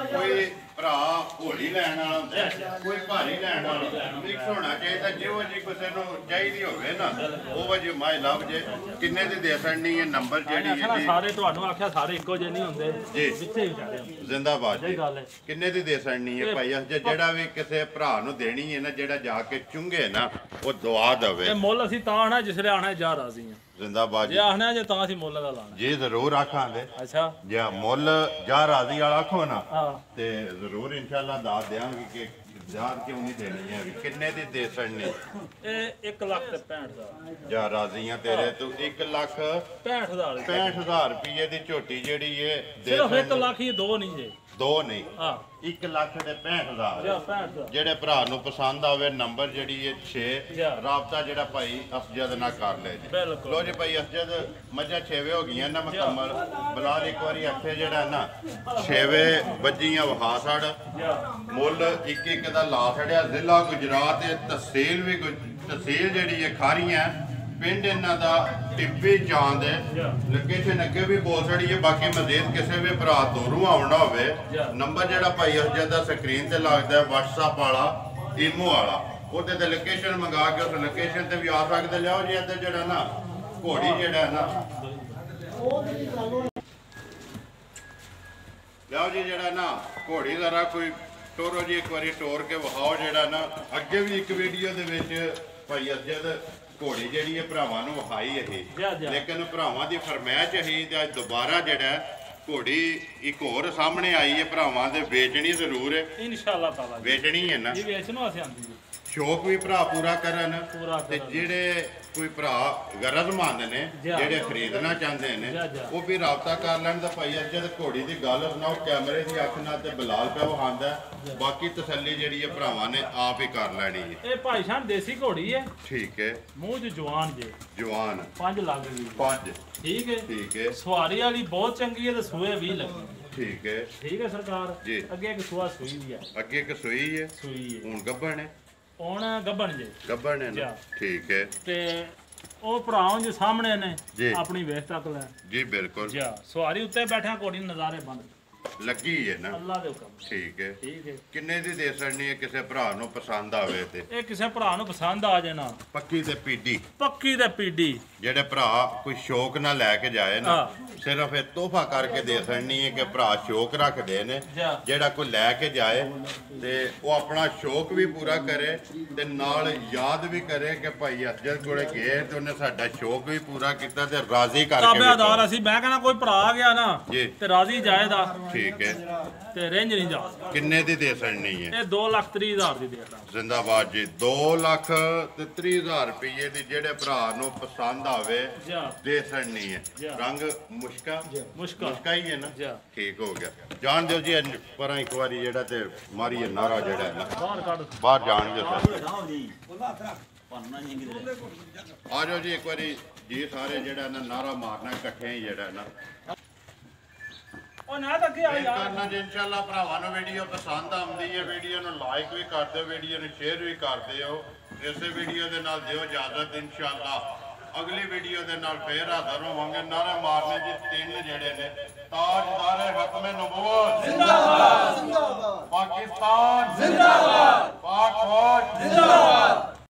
ਕੋਈ ਭਰਾ ਹੋਲੀ ਲੈਣ ਵਾਲਾ ਹੁੰਦਾ ਕੋਈ ਭਾਰੀ ਲੈਣ ਵਾਲਾ ਮਿਕਸ ਹੋਣਾ ਚਾਹੀਦਾ ਜਿਹੋ ਜੀ ਕਿਸੇ ਨੂੰ ਚਾਹੀਦੀ ਹੋਵੇ ਨਾ ਉਹ ਵਜੇ ਮਾਈ ਲਵ ਜੇ ਕਿੰਨੇ ਦੀ ਦੇ ਸਕਣੀ ਹੈ ਨੰਬਰ ਜਿਹੜੀ ਹੈ ਸਾਰੇ ਤੁਹਾਨੂੰ ਆਖਿਆ ਸਾਰੇ ਇੱਕੋ ਜਿਹੇ ਨਹੀਂ ਹੁੰਦੇ ਜੀ ਵਿੱਚੇ ਵਿਚਾਰੇ ਹੁੰਦੇ ਜ਼ਿੰਦਾਬਾਦ ਇਹ ਜੀ ਗੱਲ ਹੈ ਕਿੰਨੇ ਦੀ ਦੇ ਸਕਣੀ ਹੈ ਭਾਈ ਜਿਹੜਾ ਵੀ ਕਿਸੇ ਭਰਾ ਨੂੰ ਦੇਣੀ ਹੈ ਨਾ ਜਿਹੜਾ ਜਾ ਕੇ ਚੁੰਗੇ ਨਾ ਉਹ ਦੁਆ ਦੇਵੇ ਇਹ ਮੁੱਲ ਅਸੀਂ ਤਾਂ ਆਣਾ ਜਿਸ ਵੇਲੇ ਆਣਾ ਜਾ ਰਾਜ਼ੀ ਆ ਜ਼ਿੰਦਾਬਾਦ ਜੇ ਜੀ ਆਖਣਾ ਜੇ ਤਾਂ ਅਸੀਂ ਮੁੱਲ ਦਾ ਲਾਣਾ ਜੀ ਜ਼ਰੂਰ ਆਖਾਂਗੇ ਅੱਛਾ ਜੇ ਮੁੱਲ ਜਾ ਰਾਜ਼ੀ ਵਾਲਾ ਆਖੋ ਨਾ ਹਾਂ ਤੇ ਜ਼ਰੂਰ ਇਨਸ਼ਾਅੱਲਾ ਦੱਸ ਦਿਆਂਗੇ ਕਿ ਯਾਦ ਕਿਉਂ ਨਹੀਂ ਦੇਣੀ ਹੈ ਕਿੰਨੇ ਦੀ ਦੇ ਸਕਣੀ ਇਹ 1,65,000 ਜਾਂ ਰਾਜ਼ੀਆਂ ਤੇਰੇ ਤੂੰ 65,000 1,65,000 ਰੁਪਏ ਦੀ ਝੋਟੀ ਜਿਹੜੀ ਏ ਦੇ ਸਿਰਫ 1 ਲੱਖ ਹੀ ਦੋ ਨਹੀਂ ਜੇ ਦੋ ਨਹੀਂ ਹਾਂ 1,65,000 ਜਾਂ 65,000 ਜਿਹੜੇ ਭਰਾ ਨੂੰ ਪਸੰਦ ਆਵੇ ਨੰਬਰ ਜਿਹੜੀ ਏ 6 ਜਾਂ। ਰਾਬਤਾ ਜਿਹੜਾ ਭਾਈ ਅਸਜਦ ਨਾਲ ਕਰ ਲੈ ਜੀ ਬਿਲਕੁਲ ਲੋ ਜੀ ਭਾਈ ਅਸਜਦ ਮੱਝਾਂ 6ਵੇਂ ਹੋ ਗਈਆਂ ਨਾ ਮੁਕੰਮਲ ਬਲਾਲ ਇੱਕ ਵਾਰੀ ਅੱਖੇ ਜਿਹੜਾ ਨਾ 6ਵੇਂ ਵੱਜੀਆਂ ਵਹਾ ਛੜ ਜਾਂ ਮੁੱਲ ਇੱਕ ਇੱਕ ਦਾ ਲਾ ਛੜਿਆ ਜ਼ਿਲ੍ਹਾ ਗੁਜਰਾਤ ਤੇ ਤਹਿਸੀਲ ਵੀ ਤਹਿਸੀਲ ਜਿਹੜੀ ਹੈ ਖਾਰੀਆਂ ਪਿੰਡ ਇਹਨਾਂ ਦਾ ਟਿੱਬੀ ਚਾਂਦ ਹੈ ਲੋਕੇਸ਼ਨ ਅੱਗੇ ਵੀ ਬੋਲ ਛੜੀ ਹੈ ਬਾਕੀ ਮਜ਼ੀਦ ਕਿਸੇ ਵੀ ਭਰਾ ਦੂਰੋਂ ਆਉਣਾ ਹੋਵੇ ਨੰਬਰ ਜਿਹੜਾ ਭਾਈ ਅਸਜਦ ਦਾ ਸਕਰੀਨ ਤੇ ਲੱਗਦਾ WhatsApp ਵਾਲਾ ਈਮੋ ਵਾਲਾ ਉਹਦੇ ਤੇ ਲੋਕੇਸ਼ਨ ਮੰਗਾ ਕੇ ਉਸ ਲੋਕੇਸ਼ਨ ਤੇ ਵੀ ਆ ਸਕਦੇ ਲਿਆਓ ਜੀ ਇੱਧਰ ਜਿਹੜਾ ਨਾ ਘੋੜੀ ਜਿਹੜਾ ਨਾ ਲਿਆਓ ਜੀ ਜਿਹੜਾ ਨਾ ਘੋੜੀ ਜ਼ਰਾ ਕੋਈ ਟੋਰੋ ਜੀ ਇੱਕ ਵਾਰੀ ਟੋਰ ਕੇ ਵਿਖਾਓ ਜਿਹੜਾ ਨਾ ਅੱਗੇ ਵੀ ਇੱਕ ਵੀਡੀਓ ਦੇ ਵਿੱਚ ਭਾਈ ਅਸਜਦ ਘੋੜੀ ਜਿਹੜੀ ਹੈ ਭਰਾਵਾਂ ਨੂੰ ਵਿਖਾਈ ਇਹ ਲੇਕਿਨ ਭਰਾਵਾਂ ਦੀ ਫਰਮਾਇਸ਼ ਹੀ ਤੇ ਅੱਜ ਦੁਬਾਰਾ ਜਿਹੜਾ ਘੋੜੀ ਇੱਕ ਹੋਰ ਸਾਹਮਣੇ ਆਈ ਹੈ ਭਰਾਵਾਂ ਦੇ ਵੇਚਣੀ ਜ਼ਰੂਰ ਹੈ ਇਨਸ਼ਾਅੱਲਾ ਤਾਲਾ ਵੇਚਣੀ ਹੈ ਨਾ ਜੀ ਵੇਚਣੋਂ ਅਸੀਂ ਆਂਦੀ ਜੀ ਸ਼ੌਕ ਵੀ ਭਰਾ ਪੂਰਾ ਕਰਨ ਤੇ ਜਿਹੜੇ ਕੋਈ ਭਰਾ ਗਰਜ਼ਮੰਦ ਨੇ ਜਿਹੜੇ ਖਰੀਦਣਾ ਚਾਹੁੰਦੇ ਨੇ ਉਹ ਵੀ ਰਾਬਤਾ ਕਰ ਲੈਣ ਦਾ ਭਾਈ ਅਸਜਦ ਘੋੜੀ ਦੀ ਗੱਲ ਸੁਣਾਓ ਕੈਮਰੇ ਦੀ ਅੱਖ ਨਾਲ ਤੇ ਬਲਾਲ ਪਿਆ ਵਹਾਂਦਾ ਬਾਕੀ ਤਸੱਲੀ ਜਿਹੜੀ ਹੈ ਭਰਾਵਾਂ ਨੇ ਆਪ ਹੀ ਕਰ ਲੈਣੀ ਹੈ ਇਹ ਭਾਈ ਸਾਹਿਬ ਦੇਸੀ ਘੋੜੀ ਹੈ ਠੀਕ ਹੈ ਮੂੰਹ 'ਚ ਜਵਾਨ ਜੇ ਜਵਾਨ 5 ਲੱਗ ਗਈ 5 ਠੀਕ ਹੈ ਸਵਾਰੀ ਵਾਲੀ ਬਹੁਤ ਚੰਗੀ ਹੈ ਤੇ ਸੂਏ 20 ਲੱਗੀ ਠੀਕ ਹੈ ਸਰਕਾਰ ਜੀ ਅੱਗੇ ਇੱਕ ਸੂਆ ਸੂਈ ਵੀ ਹੈ ਅੱਗੇ ਇੱਕ ਸੂਈ ਹੈ ਹੁਣ ਗੱਭਣ ਹੈ ਹੁਣ ਗੱਭਣ ਜੇ ਗੱਭਣ ਹੈ ਨਾ ਠੀਕ ਹੈ ਤੇ ਉਹ ਭਰਾਵਾਂ ਦੇ ਸਾਹਮਣੇ ਨੇ ਆਪਣੀ ਵੇਖ ਤੱਕ ਲੈ ਜੀ ਬਿਲਕੁਲ ਜੀ ਸਵਾਰੀ ਉੱਤੇ ਬੈਠਾ ਘੋੜੀ ਨਜ਼ਾਰੇ ਬੰਦ ਲੱਗੀ ਹੈ ਨਾ ਅੱਲਾ ਦੇ ਹੁਕਮ ਠੀਕ ਹੈ ਕਿੰਨੇ ਦੀ ਦੇ ਸਕਣੀ ਹੈ ਕਿਸੇ ਭਰਾ ਨੂੰ ਪਸੰਦ ਆਵੇ ਤੇ ਇਹ ਕਿਸੇ ਭਰਾ ਨੂੰ ਪਸੰਦ ਆ ਜਾਏ ਨਾ ਪੱਕੀ ਤੇ ਪੀਡੀ ਜਿਹੜੇ ਭਰਾ ਕੋਈ ਸ਼ੌਕ ਨਾ ਲੈ ਕੇ ਜਾਏ ਨਾ ਸਿਰਫ ਇਹ ਤੋਹਫਾ ਕਰਕੇ ਦੇ ਸਕਣੀ ਹੈ ਕਿ ਭਰਾ ਸ਼ੌਕ ਰੱਖਦੇ ਨੇ ਜਿਹੜਾ ਕੋਈ ਲੈ ਕੇ ਜਾਏ ਤੇ ਉਹ ਆਪਣਾ ਸ਼ੌਕ ਵੀ ਪੂਰਾ ਕਰੇ ਤੇ ਨਾਲ ਯਾਦ ਵੀ ਕਰੇ ਕਿ ਭਾਈ ਅਸਜਦ ਕੋਲੇ ਗਏ ਤੇ ਉਹਨੇ ਸਾਡਾ ਸ਼ੌਕ ਵੀ ਪੂਰਾ ਕੀਤਾ ਤੇ ਰਾਜ਼ੀ ਕਰਕੇ ਤਾਬੇਦਾਰ ਅਸੀਂ ਮੈਂ ਕਹਿੰਦਾ ਕੋਈ ਭਰਾ ਆ ਗਿਆ ਨਾ ਤੇ ਰਾਜ਼ੀ ਜਾਏਦਾ ਠੀਕ ਹੈ ਤੇ ਰੇਂਜ ਨਹੀਂ ਜਾ ਕਿੰਨੇ ਦੀ ਦੇ ਸਕਣੀ ਹੈ ਇਹ 2,30,000 ਦੀ ਦੇ ਦਾਂ ਜ਼ਿੰਦਾਬਾਦ ਜੀ 2,30,000 ਰੁਪਏ ਦੀ ਜਿਹੜੇ ਭਰਾ ਨੂੰ ਪਸੰਦ ਆਵੇ ਦੇ ਸਕਣੀ ਹੈ ਰੰਗ ਮੁਸ਼ਕਾ ਹੀ ਹੈ ਨਾ ਠੀਕ ਹੋ ਗਿਆ ਜਾਣ ਦਿਓ ਜੀ ਪਰ ਇੱਕ ਵਾਰੀ ਜਿਹੜਾ ਤੇ ਮਾਰੀਏ ਨਾਰਾ ਜਿਹੜਾ ਹੈ ਨਾ ਬਾਹਰ ਜਾਣ ਦਿਓ ਆ ਜਾਓ ਜੀ ਇੱਕ ਵਾਰੀ ਜੀ ਸਾਰੇ ਜਿਹੜਾ ਨਾ ਨਾਰਾ ਮਾਰਨਾ ਇਕੱਠੇ ਹੀ ਜਿਹੜਾ ਨਾ ਉਹ ਨਾ ਤਾਂ ਕੀ ਆ ਯਾਰ ਕਰਨਾ ਜੀ ਇਨਸ਼ਾਅੱਲਾ ਭਰਾਵਾਂ ਨੂੰ ਵੀਡੀਓ ਪਸੰਦ ਆਉਂਦੀ ਹੈ ਵੀਡੀਓ ਨੂੰ ਲਾਈਕ ਵੀ ਕਰ ਦਿਓ ਵੀਡੀਓ ਨੂੰ ਸ਼ੇਅਰ ਵੀ ਕਰ ਦਿਓ ਇਸੇ ਵੀਡੀਓ ਦੇ ਨਾਲ ਦਿਓ ਇਜਾਜ਼ਤ ਇਨਸ਼ਾਅੱਲਾ ਅਗਲੀ ਵੀਡੀਓ ਦੇ ਨਾਲ ਫੇਰ ਹਾਜ਼ਰ ਹੋਵਾਂਗੇ ਨਾਰੇ ਮਾਰਨੇ ਜੀ ਤਿੰਨ ਜਿਹੜੇ ਨੇ ਤਾਜਦਾਰੇ ਹਕਮੇ ਨਬੂਵਤ ਜ਼ਿੰਦਾਬਾਦ ਜ਼ਿੰਦਾਬਾਦ ਪਾਕਿਸਤਾਨ ਜ਼ਿੰਦਾਬਾਦ ਪਾਕ ਫੌਜ ਜ਼ਿੰਦਾਬਾਦ